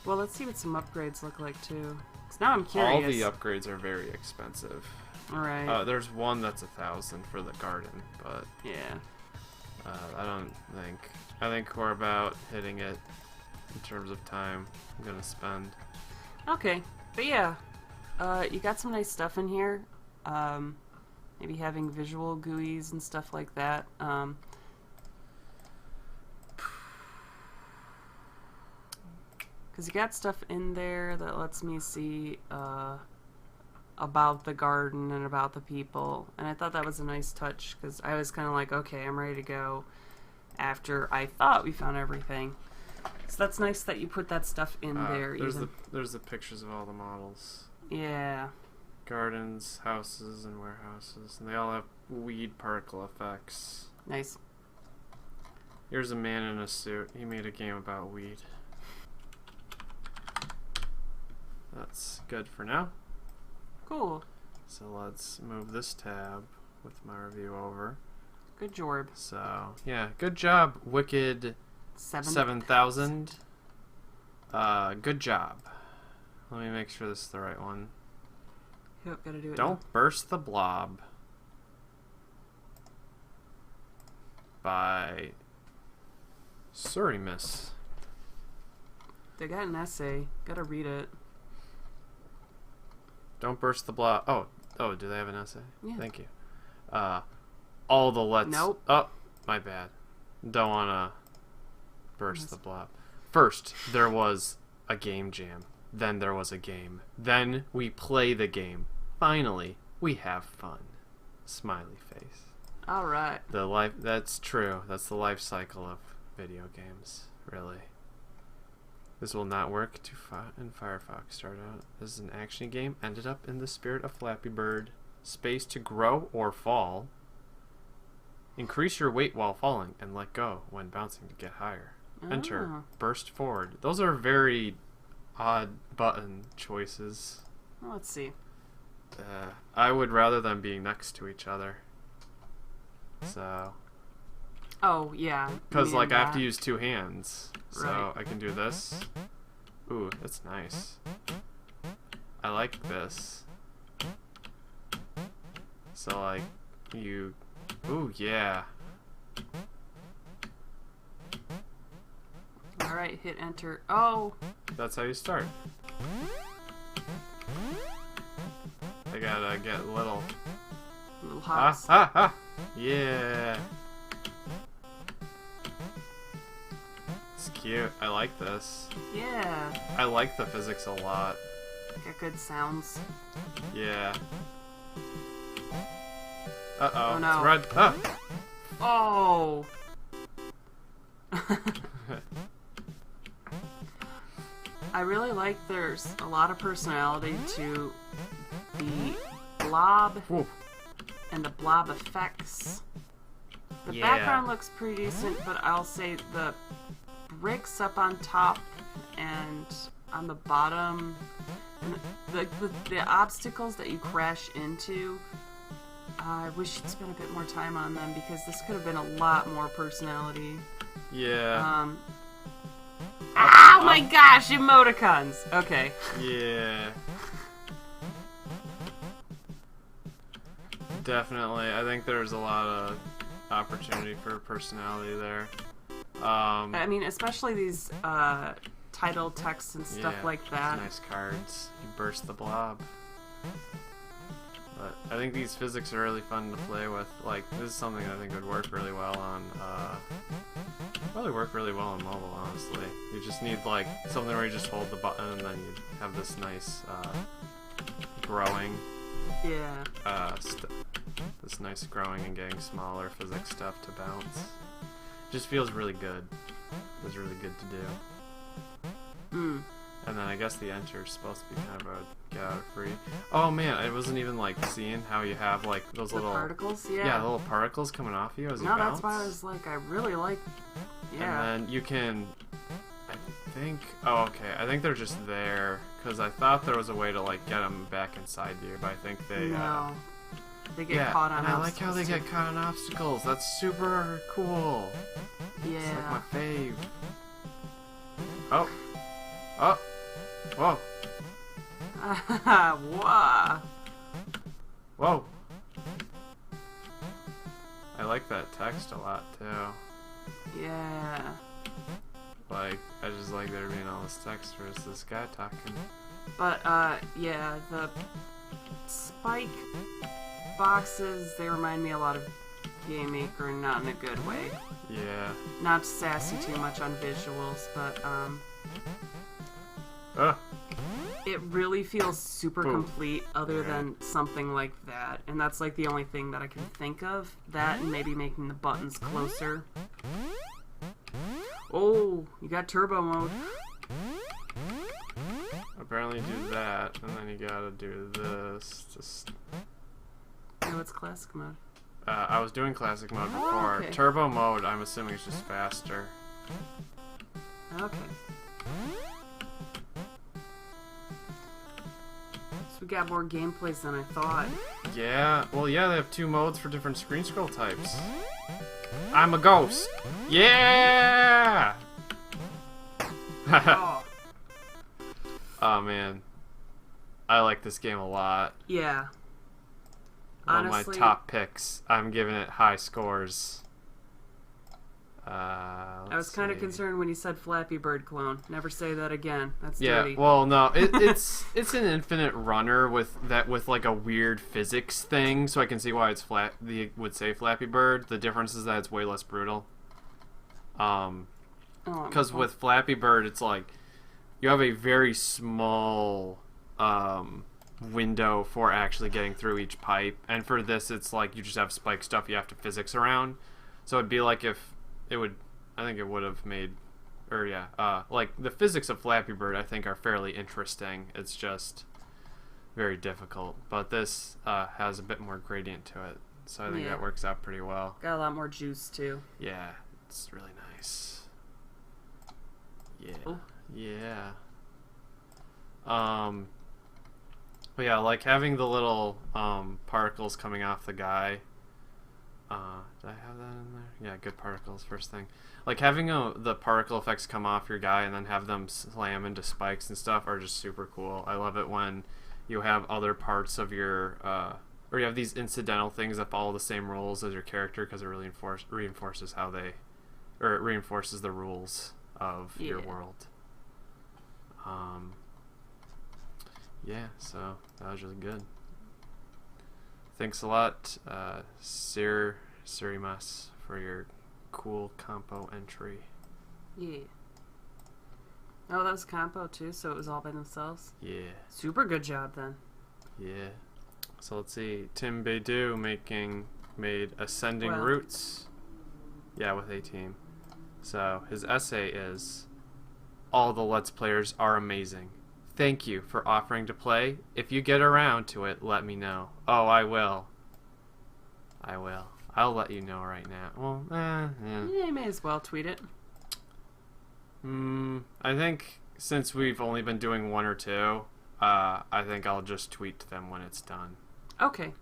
Well, let's see what some upgrades look like, too. 'Cause now I'm curious. All the upgrades are very expensive. Alright. There's one that's 1,000 for the garden, but Yeah. I don't think. I think we're about hitting it in terms of time I'm gonna spend. Okay. But yeah. You got some nice stuff in here. Maybe having visual GUIs and stuff like that. Because you got stuff in there that lets me see about the garden and about the people. And I thought that was a nice touch because I was kind of like, okay, I'm ready to go after I thought we found everything. So that's nice that you put that stuff in there. There's the pictures of all the models. Yeah. Gardens, houses, and warehouses. And they all have weed particle effects. Nice. Here's a man in a suit. He made a game about weed. That's good for now. Cool. So let's move this tab with my review over. Good job. So, yeah, good job, Wicked 7,000. Good job. Let me make sure this is the right one. Yep, gotta do it. Don't burst the blob. By Surimus. They got an essay. Gotta read it. Don't burst the blob. Oh, do they have an essay? Yeah. Thank you. All the let's. Nope. Oh, my bad. Don't wanna burst the blob. First, there was a game jam. Then there was a game. Then we play the game. Finally, we have fun. Smiley face. All right. That's true. That's the life cycle of video games, really. This will not work in Firefox. Start out. This is an action game. Ended up in the spirit of Flappy Bird. Space to grow or fall. Increase your weight while falling and let go when bouncing to get higher. Enter. Oh. Burst forward. Those are very odd button choices. Well, let's see. I would rather them being next to each other. So. Oh, yeah. Because, you like, mean I have to that. use two hands. So Right. I can do this. Ooh, that's nice. I like this. So, like, you... Ooh, yeah. Alright, hit enter. Oh! That's how you start. I gotta get little... Little Ah, hops. ah, ah! Yeah! It's cute. I like this. Yeah. I like the physics a lot. Got good sounds. Yeah. Uh-oh. Oh, no. It's red. Ah! Oh! I really like there's a lot of personality to the Blob Whoa. and the Blob effects. The Yeah. background looks pretty decent, but I'll say the bricks up on top and on the bottom, and the obstacles that you crash into, I wish you'd spent a bit more time on them because this could have been a lot more personality. Yeah. Oh my gosh, emoticons! Okay. Yeah. Definitely. I think there's a lot of opportunity for personality there. I mean, especially these title texts and stuff yeah, like that. Nice cards. You burst the blob. But I think these physics are really fun to play with. Like, this is something I think would work really well on, probably work really well on mobile, honestly. You just need, like, something where you just hold the button and then you have this nice, growing, Yeah. this nice growing and getting smaller physics stuff to bounce. Just feels really good. Feels really good to do. Mm. And then I guess the enter is supposed to be kind of a get out of free. Oh man, I wasn't even like seeing how you have like those The little particles, yeah, little particles coming off you as you No, bounce. that's why I was like, I really like. Yeah. And then you can, I think. Oh, okay. I think they're just there because I thought there was a way to like get them back inside you, but I think they. No. They get yeah, caught on and I like how they obstacles, get caught on obstacles. That's super cool. too. It's Yeah. like my fave. Oh. Oh. Whoa. Whoa. Whoa. I like that text a lot too. Yeah. Like, I just like there being all this text versus this guy talking. But, yeah, the spike boxes, they remind me a lot of Game Maker, not in a good way. Yeah. Not sassy too much on visuals, but, it really feels super Boom. complete other Okay. than something like that. And that's like the only thing that I can think of. That and maybe making the buttons closer. Oh, you got turbo mode. Apparently do that, and then you gotta do this. Just. No, it's classic mode. I was doing classic mode Oh, before. okay. Turbo mode, I'm assuming, is just faster. Okay. So we got more gameplays than I thought. Yeah. Well, yeah, they have two modes for different screen scroll types. I'm a ghost. Yeah. Oh, Oh man, I like this game a lot. yeah. One Honestly, of my top picks. I'm giving it high scores. I was kind of concerned when you said Flappy Bird clone. Never say that again. That's Yeah, dirty. well, no, it's an infinite runner with like a weird physics thing, so I can see why it's would say Flappy Bird. The difference is that it's way less brutal. Because with Flappy Bird, it's like you have a very small window for actually getting through each pipe. And for this, it's like you just have spike stuff you have to physics around. So it'd be like if it would, I think it would have made, or yeah, like the physics of Flappy Bird I think are fairly interesting. It's just very difficult. But this has a bit more gradient to it. So I think that works out pretty well. Got a lot more juice too. Yeah, it's really nice. Yeah. Oh. Yeah. But yeah, like having the little particles coming off the guy. Did I have that in there? Yeah, good particles, first thing. Like having the particle effects come off your guy and then have them slam into spikes and stuff are just super cool. I love it when you have other parts of your, or you have these incidental things that follow the same rules as your character, because it really reinforces how they, or it reinforces the rules of your world. Yeah, so that was really good. Thanks a lot, Sirimas, for your cool compo entry. Yeah. Oh, that was compo too, so it was all by themselves? Yeah. Super good job then. Yeah. So let's see. Tim Beidou made Ascending Roots. Yeah, with a team. So his essay is, all the Let's Players are amazing. Thank you for offering to play. If you get around to it, let me know. Oh, I will. I will. I'll let you know right now. Well, yeah, you may as well tweet it. I think since we've only been doing one or two, I think I'll just tweet them when it's done. Okay.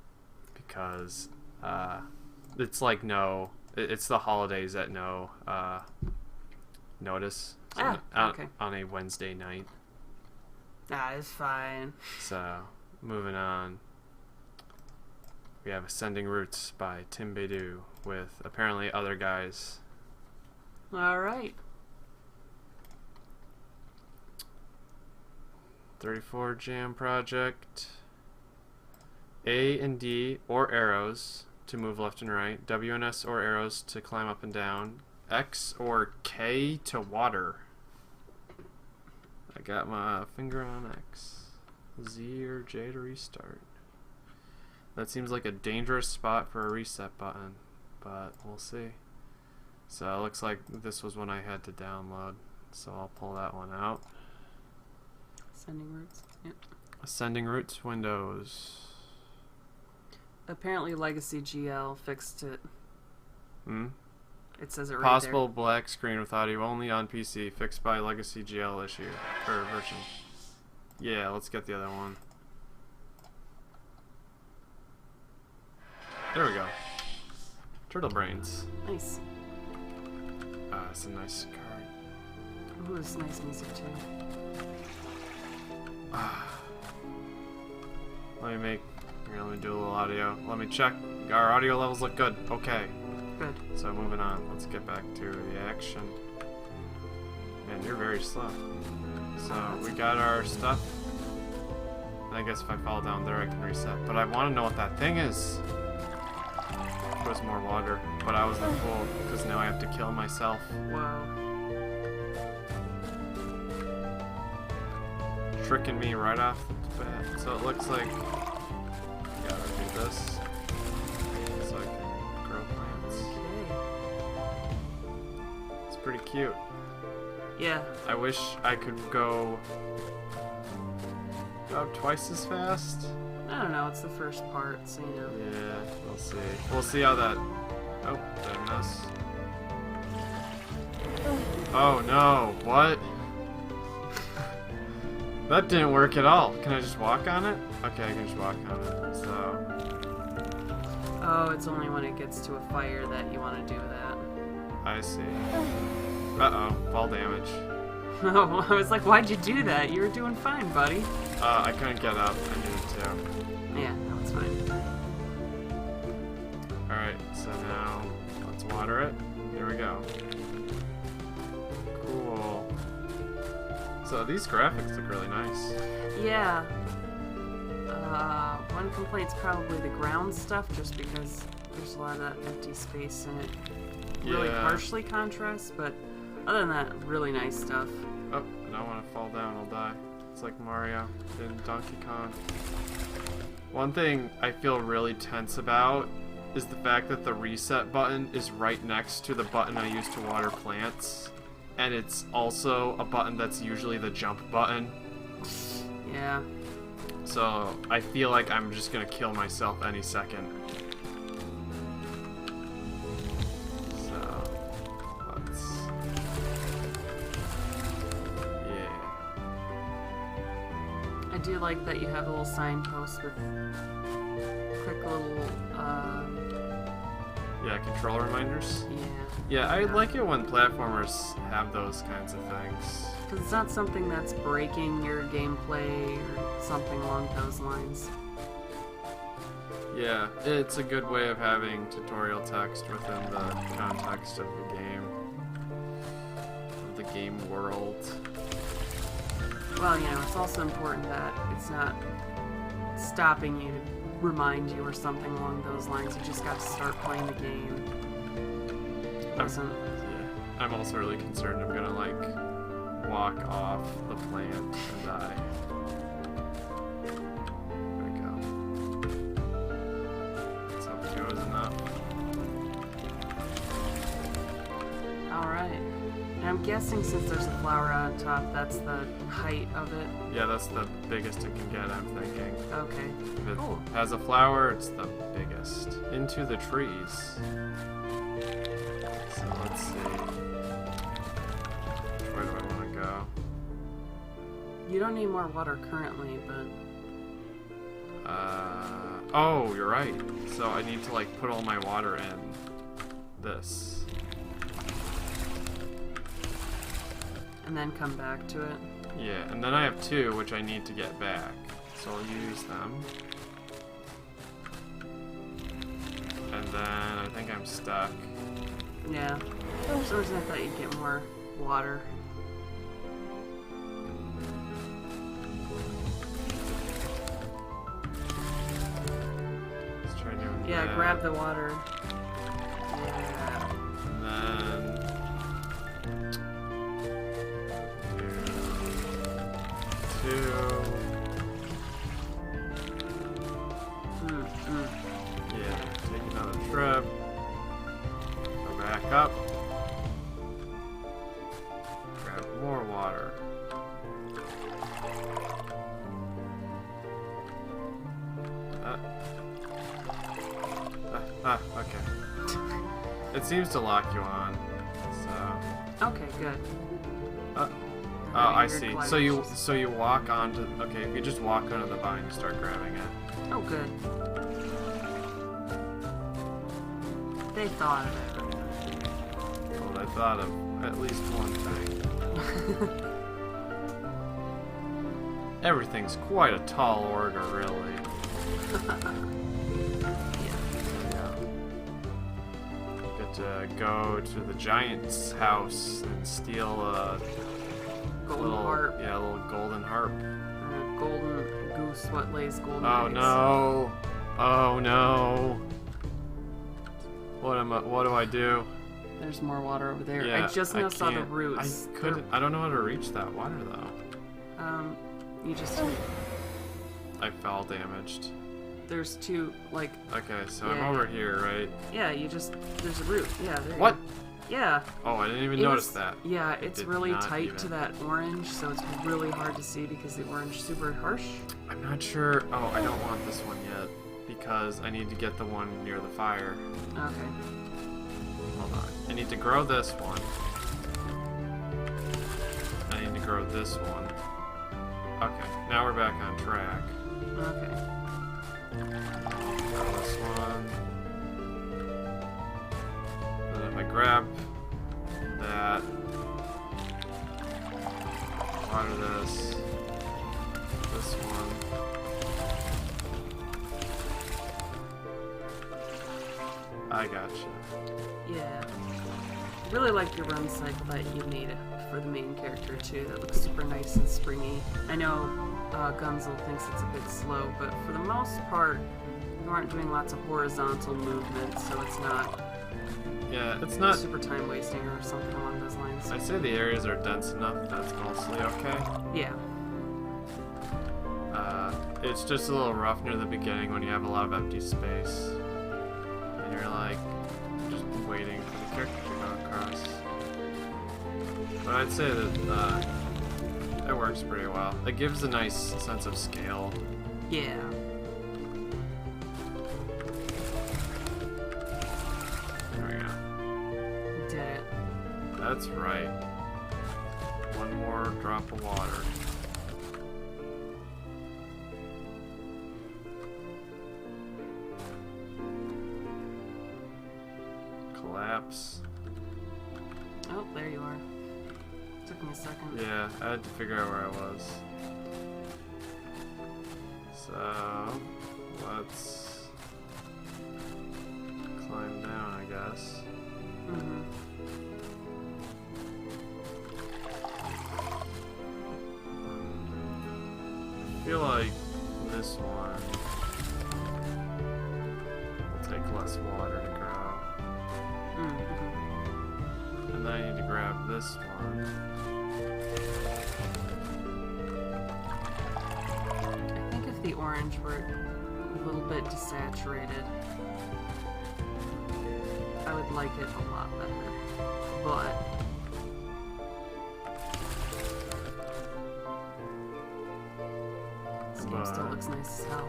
Because it's like it's the holidays at no notice. So okay. On a Wednesday night. That is fine. So, moving on. We have Ascending Roots by Tim Beidou with apparently other guys. Alright. 34 Jam Project. A and D or arrows to move left and right. W and S or arrows to climb up and down. X or K to water. I got my finger on X. Z or J to restart. That seems like a dangerous spot for a reset button, but we'll see. So it looks like this was one I had to download, so I'll pull that one out. Ascending Roots. Yep. Ascending Roots Windows. Apparently Legacy GL fixed it. It says it right Possible black screen with audio only on PC, fixed by Legacy GL issue, or version. Yeah, let's get the other one. There we go. Turtle Brains. there. Nice. It's a nice card. Ooh, it's nice music too. Let me do a little audio. Let me check. Our audio levels look good. Okay. Good. So moving on. Let's get back to the action. Man, you're very slow. So we got our stuff. I guess if I fall down there I can reset. But I want to know what that thing is. It was more water. But I was the fool because now I have to kill myself. Wow. Tricking me right off the bat. So it looks like gotta do this so I can grow plants. It's pretty cute. Yeah. I wish I could go about twice as fast. I don't know, it's the first part, so you know. Yeah, we'll see. We'll see how that. Oh, did I miss? Oh no, what? That didn't work at all. Can I just walk on it? Okay, I can just walk on it. So. Oh, it's only when it gets to a fire that you want to do that. I see. Uh-oh, fall damage. Oh, I was like, why'd you do that? You were doing fine, buddy. I couldn't get up. I needed to. Yeah, no, it's fine. Alright, so now let's water it. Here we go. Cool. So these graphics look really nice. Yeah. One complaint's probably the ground stuff, just because there's a lot of that empty space in it. Really harshly contrasts, but other than that, really nice stuff. Oh, I don't want to fall down, I'll die. just like Mario and Donkey Kong. One thing I feel really tense about is the fact that the reset button is right next to the button I use to water plants. And it's also a button that's usually the jump button. Yeah. So I feel like I'm just gonna kill myself any second. So let's, yeah. I do like that you have a little signpost with quick little, Yeah, control reminders. yeah. Yeah, I like it when platformers have those kinds of things. Because it's not something that's breaking your gameplay or something along those lines. Yeah, it's a good way of having tutorial text within the context of the game world. Well, you know, it's also important that it's not stopping you to remind you or something along those lines. You just got to start playing the game. I'm also really concerned I'm gonna like walk off the plant and die. There we go. Let's hope 2 is enough. Alright. And I'm guessing since there's a flower on top, that's the height of it. Yeah, that's the biggest it can get, I'm thinking. Okay. If it Cool. has a flower, it's the biggest. Into the trees. So let's see. Where do I want to go? You don't need more water currently, but... Oh, you're right. So I need to like put all my water in this. And then come back to it. Yeah, and then I have 2, which I need to get back. So I'll use them. And then I think I'm stuck. Yeah. For some reason I thought you'd get more water. Let's try doing Yeah, that. grab the water. Yeah. And then... Two. Yeah, take another trip. Go back up. Grab more water. Okay. It seems to lock you on. So. Okay, good. Oh, I see. So you walk onto. Okay, if you just walk onto the vine, you start grabbing it. Oh, good. They thought of it. Well, I thought of at least one thing. Everything's quite a tall order, really. Yeah. Get to go to the giant's house and steal a Golden little, harp. yeah, a little golden harp. Golden goose, what lays golden Oh eggs. no! Oh no! What do I do? There's more water over there. Yeah, I just now saw the can't- roots. I couldn't. I don't know how to reach that water though. You just... I fell damaged. There's 2, like... Okay, so Yeah. I'm over here, right? Yeah, you just... There's a root. Yeah, there you What? go. Yeah. Oh, I didn't even It notice was- that. Yeah, it's did really not tight even. to that orange, so it's really hard to see because the orange is super harsh. I'm not sure. Oh, I don't want this one yet because I need to get the one near the fire. Okay. Hold on. I need to grow this one. I need to grow this one. Okay, now we're back on track. Okay. Grow this one. And if I grab that, water this one. I gotcha. Yeah. Really like your run cycle that you made for the main character too. That looks super nice and springy. I know Gunzel thinks it's a bit slow, but for the most part, you aren't doing lots of horizontal movement, so it's not Yeah, it's not. super time wasting or something along those lines. I'd say the areas are dense enough that's mostly okay. Yeah. it's just a little rough near the beginning when you have a lot of empty space. And you're like, just waiting for the character to go across. But I'd say that it works pretty well. It gives a nice sense of scale. Yeah. There we go. You did it. That's right. One more drop of water. Collapse. Oh, there you are. Took me a second. Yeah, I had to figure out where I was. So, let's climb down, I guess. Mm-hmm. I feel like this one will take less water to grow. Mm-hmm. And then I need to grab this one. I think if the orange were a little bit desaturated, I would like it a lot better. But this game still looks nice as hell.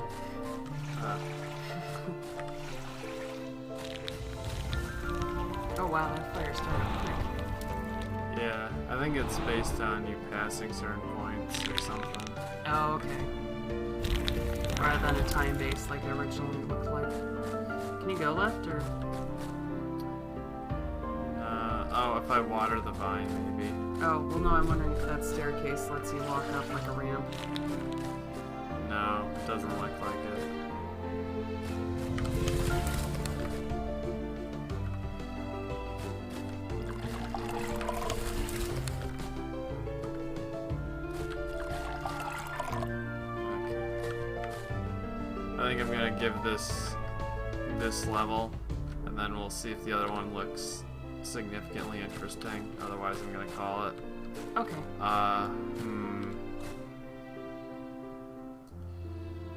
Oh wow, that fire started quick. Yeah, I think it's based on you passing certain points or something. Oh, okay. Rather than a time base like it originally looked like. Can you go left or? Oh, if I water the vine, maybe. Oh, well no, I'm wondering if that staircase lets you walk up like a ramp. No, it doesn't look like it. I think I'm gonna give this level, and then we'll see if the other one looks significantly interesting. Otherwise, I'm gonna call it. Okay.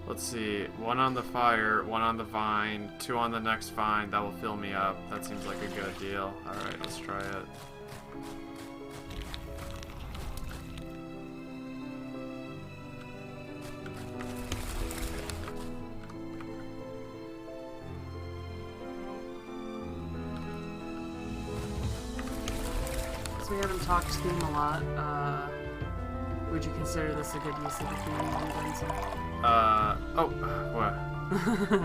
Let's see. One on the fire, one on the vine, two on the next vine. That will fill me up. That seems like a good deal. All right, let's try it. So we haven't talked theme a lot. Would you consider this a good use of the theme, Benson? What?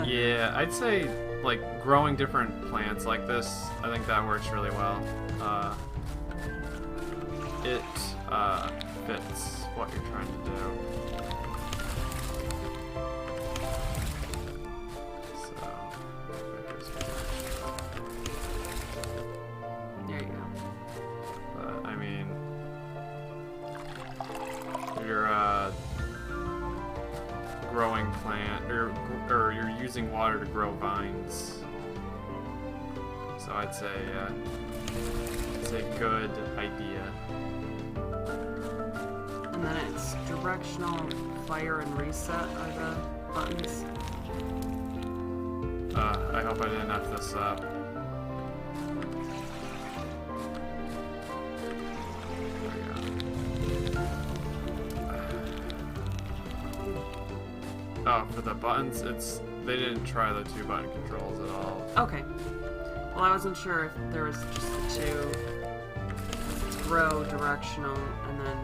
Yeah, I'd say, like, growing different plants like this, I think that works really well. It, fits what you're trying to do. So, that gives me extra. There you go. But, I mean, you're, growing plant, or you're using water to grow vines. So I'd say, it's a good idea. And then it's directional, fire, and reset are the buttons. I hope I didn't F this up. Oh, for the buttons, they didn't try the 2-button controls at all. Okay. Well, I wasn't sure if there was just the two. It's grow, directional, and then...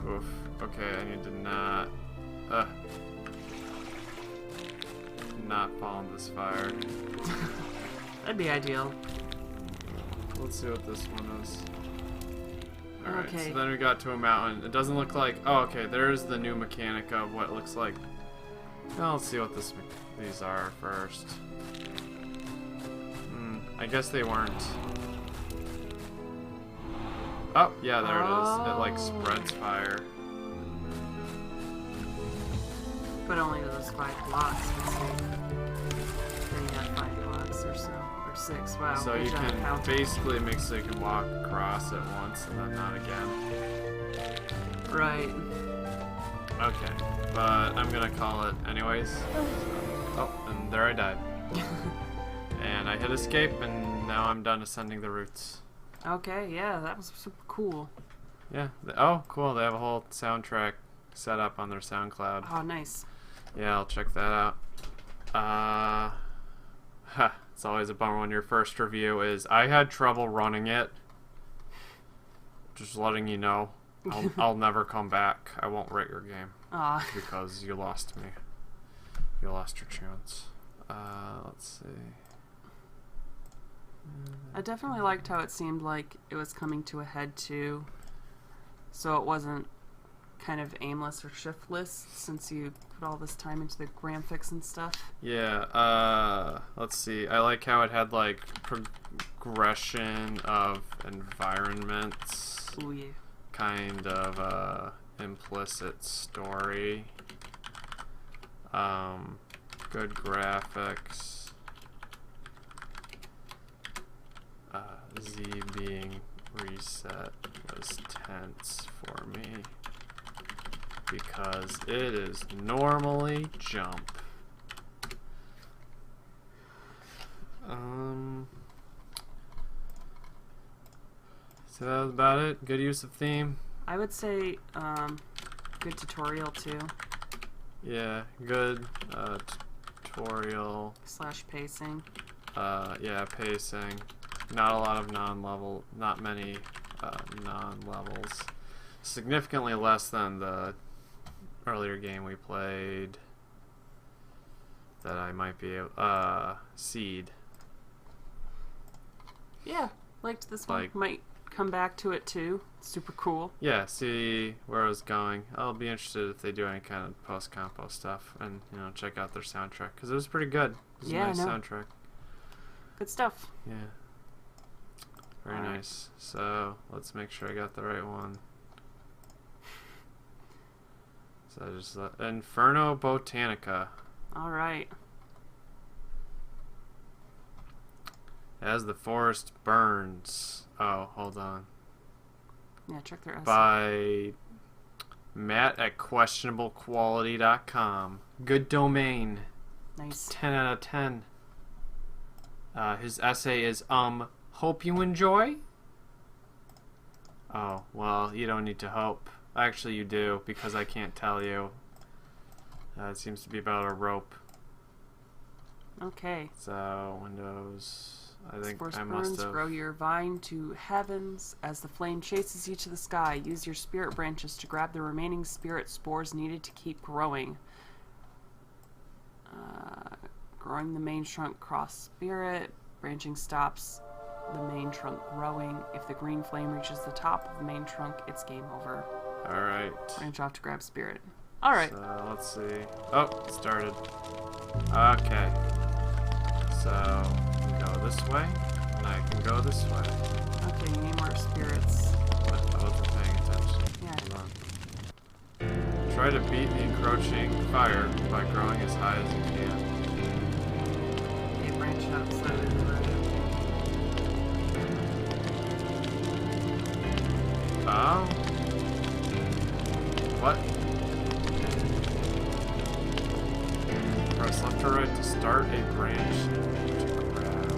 Oof. Okay, I need to not fall in this fire. That'd be ideal. Let's see what this one is. Alright, Okay. so then we got to a mountain. It doesn't look like... Oh, okay, there's the new mechanic of what it looks like. Well, let's see what these are first. I guess they weren't... Oh, yeah, there it is. It, like, spreads fire. But only to those 5 blocks, let's see. Then you have 5 blocks or so. Or 6, wow. So good you job can counting. basically make so you can walk across it once and then not again. Right. Okay, but I'm gonna call it anyways. Oh, and there I died. And I hit escape, and now I'm done ascending the roots. Okay, yeah, that was super cool. Yeah. Oh, cool. They have a whole soundtrack set up on their SoundCloud. Oh, nice. Yeah, I'll check that out. It's always a bummer when your first review is, I had trouble running it. Just letting you know. I'll never come back. I won't rate your game. Aw. Because you lost me. You lost your chance. Let's see. I definitely liked how it seemed like it was coming to a head too. So it wasn't kind of aimless or shiftless since you put all this time into the graphics and stuff. Yeah, let's see. I like how it had like progression of environments. Ooh, yeah. Kind of implicit story. Good graphics. Z being reset was tense for me because it is normally jump. So that was about it. Good use of theme. I would say good tutorial too. Yeah, good tutorial. / pacing. Yeah, pacing. Not a lot of not many non-levels. Significantly less than the earlier game we played that I might be Seed. Yeah, liked this one. Like- Might come back to it too. Super cool. Yeah, see where I was going. I'll be interested if they do any kind of post-compo stuff and, check out their soundtrack because it was pretty good. It was Yeah, a nice I know. soundtrack. Good stuff. Yeah. Very Alright. nice. So, let's make sure I got the right one. So I just Inferno Botanica. All right. As the forest burns. Oh, hold on. Yeah, check their essay. By Matt at questionablequality.com. Good domain. Nice. 10 out of 10. His essay is, hope you enjoy? Oh, well, you don't need to hope. Actually, you do, because I can't tell you. It seems to be about a rope. Okay. So, Windows... I think Force I must burns, have... grow your vine to heavens as the flame chases you to the sky. Use your spirit branches to grab the remaining spirit spores needed to keep growing. Growing the main trunk cross spirit. Branching stops the main trunk growing. If the green flame reaches the top of the main trunk, it's game over. Alright. Branch off to grab spirit. Alright. So, let's see. Oh, it started. Okay. So, go this way, and I can go this way. Okay, you need more spirits. What? I wasn't paying attention. Yeah. Hold on. Try to beat the encroaching fire by growing as high as you can. Okay, branch out slightly to the right. Oh? What? Press left or right to start a branch to grab.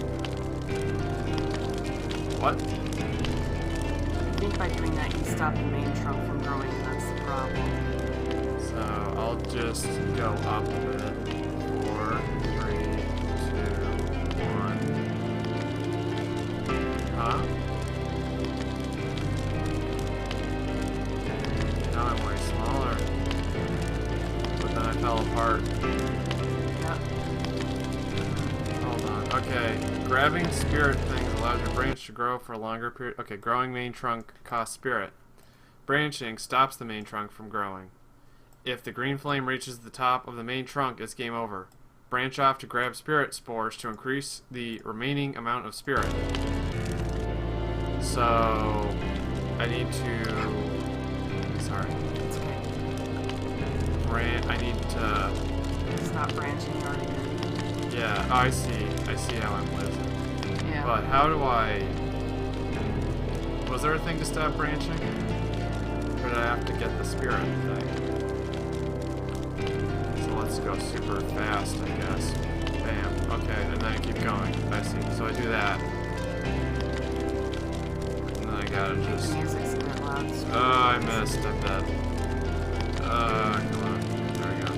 What? I think by doing that, you stop the main trunk from growing, and that's the problem. So I'll just go up a bit. 4, 3, 2, 1. Huh? Now I'm way smaller. But then I fell apart. Yep. Hold on. Okay. Grabbing spirit things allows your branch to grow for a longer period. Okay, growing main trunk costs spirit. Branching stops the main trunk from growing. If the green flame reaches the top of the main trunk, it's game over. Branch off to grab spirit spores to increase the remaining amount of spirit. So, I need to... Sorry. It's okay. I need to... Stop branching, you already did. Yeah, I see. I see how I'm losing. Yeah. But how do I... Was there a thing to stop branching? Or did I have to get the spirit thing? go super fast, I guess. Bam. Okay, and then I keep going. I see. So I do that. And then I gotta just... The music's a bit loud. So Oh, I missed. I'm dead. Come on. There we go.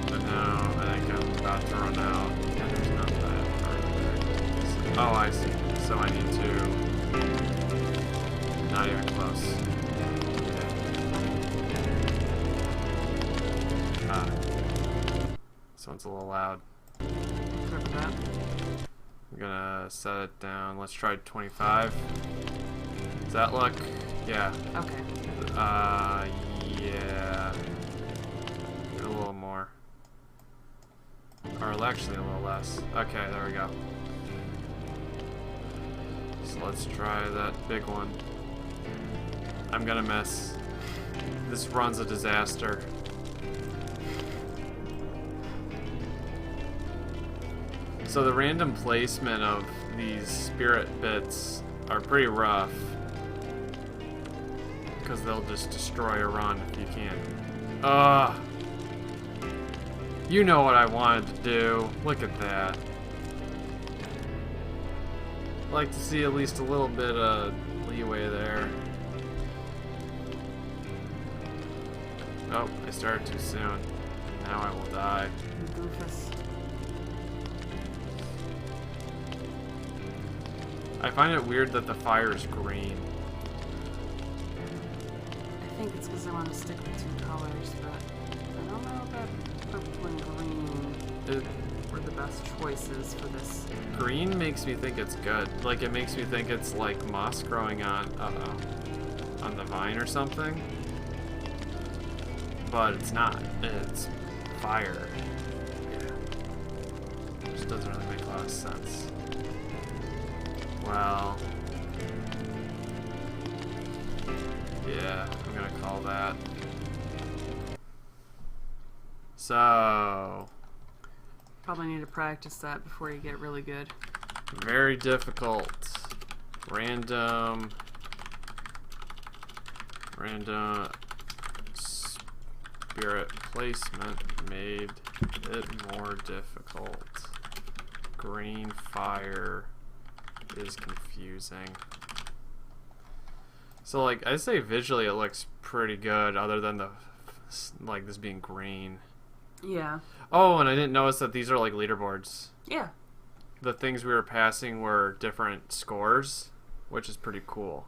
But now I think I'm about to run out. And there's not that further. Oh, I see. So I need to... Not even close. This one's a little loud. sorry for that. I'm gonna set it down. Let's try 25. Does that look? Yeah. Okay. Yeah. A little more. Or actually a little less. Okay, there we go. So let's try that big one. I'm gonna miss. This run's a disaster. So the random placement of these spirit bits are pretty rough. Because they'll just destroy a run if you can't. You know what I wanted to do. Look at that. I'd like to see at least a little bit of leeway there. Oh, I started too soon. Now I will die. Goofus. I find it weird that the fire is green. I think it's because I want to stick with two colors, but I don't know that purple and green were the best choices for this. Green makes me think it's good. Like, it makes me think it's like moss growing on, on the vine or something. But it's not. It's fire. Yeah. Which doesn't really make a lot of sense. Well, yeah, I'm gonna call that. So, Probably need to practice that before you get really good. very difficult. Random spirit placement made it more difficult. Green fire is confusing. So, like, I say visually it looks pretty good, other than the, like, this being green. Yeah. Oh, and I didn't notice that these are, like, leaderboards. Yeah. The things we were passing were different scores, which is pretty cool.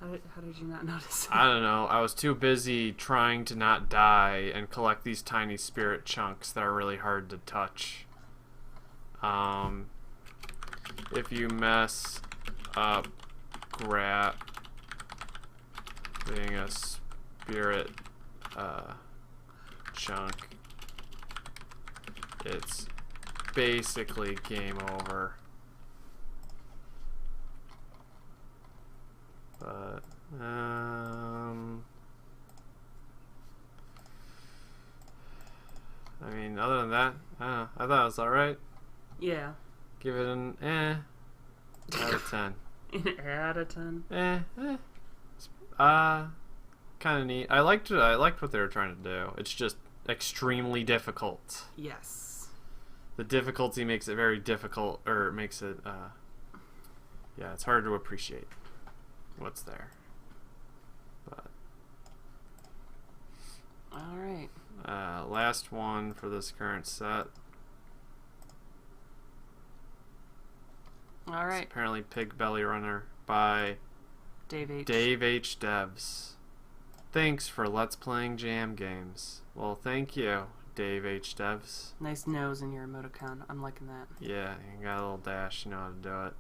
How did you not notice? I don't know. I was too busy trying to not die and collect these tiny spirit chunks that are really hard to touch. If you mess up being a spirit chunk, it's basically game over. But I mean, other than that, I don't know. I thought it was alright. Yeah. Give it an out of 10. Out of 10. Kind of neat. I liked what they were trying to do. It's just extremely difficult. Yes. The difficulty makes it very difficult, or makes it, yeah, it's hard to appreciate what's there. But All right. last one for this current set. All right. It's apparently Pig Belly Runner by Dave H. Dave H. Devs. Thanks for Let's Playing Jam Games. Well, thank you, Dave H. Devs. Nice nose in your emoticon. I'm liking that. Yeah, you got a little dash, you know how to do it.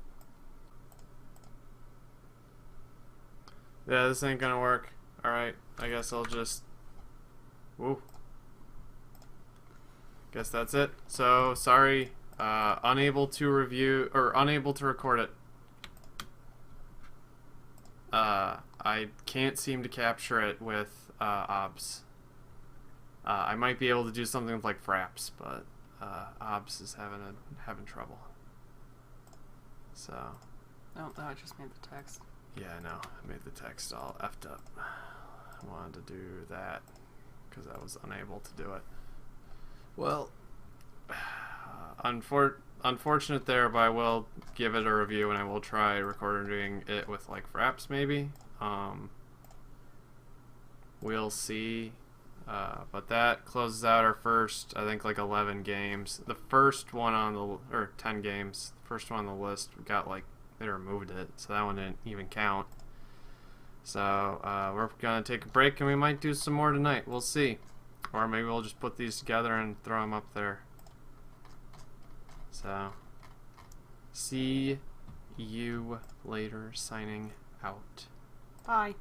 Yeah, this ain't gonna work. Alright, I guess I'll just... Woo. Guess that's it. So, sorry, unable to review, or unable to record it. I can't seem to capture it with OBS. I might be able to do something with like Fraps, but OBS is having trouble. So. Oh, I just made the text. Yeah, I know. I made the text all effed up. I wanted to do that because I was unable to do it. Well, unfortunate there, but I will give it a review, and I will try recording it with like fraps maybe. We'll see. But that closes out our first, I think, like 11 games. The first one on the, or 10 games, the first one on the list, we got like, they removed it, so that one didn't even count. So, we're gonna take a break, and we might do some more tonight. We'll see. Or maybe we'll just put these together and throw them up there. So, see you later, signing out. Bye.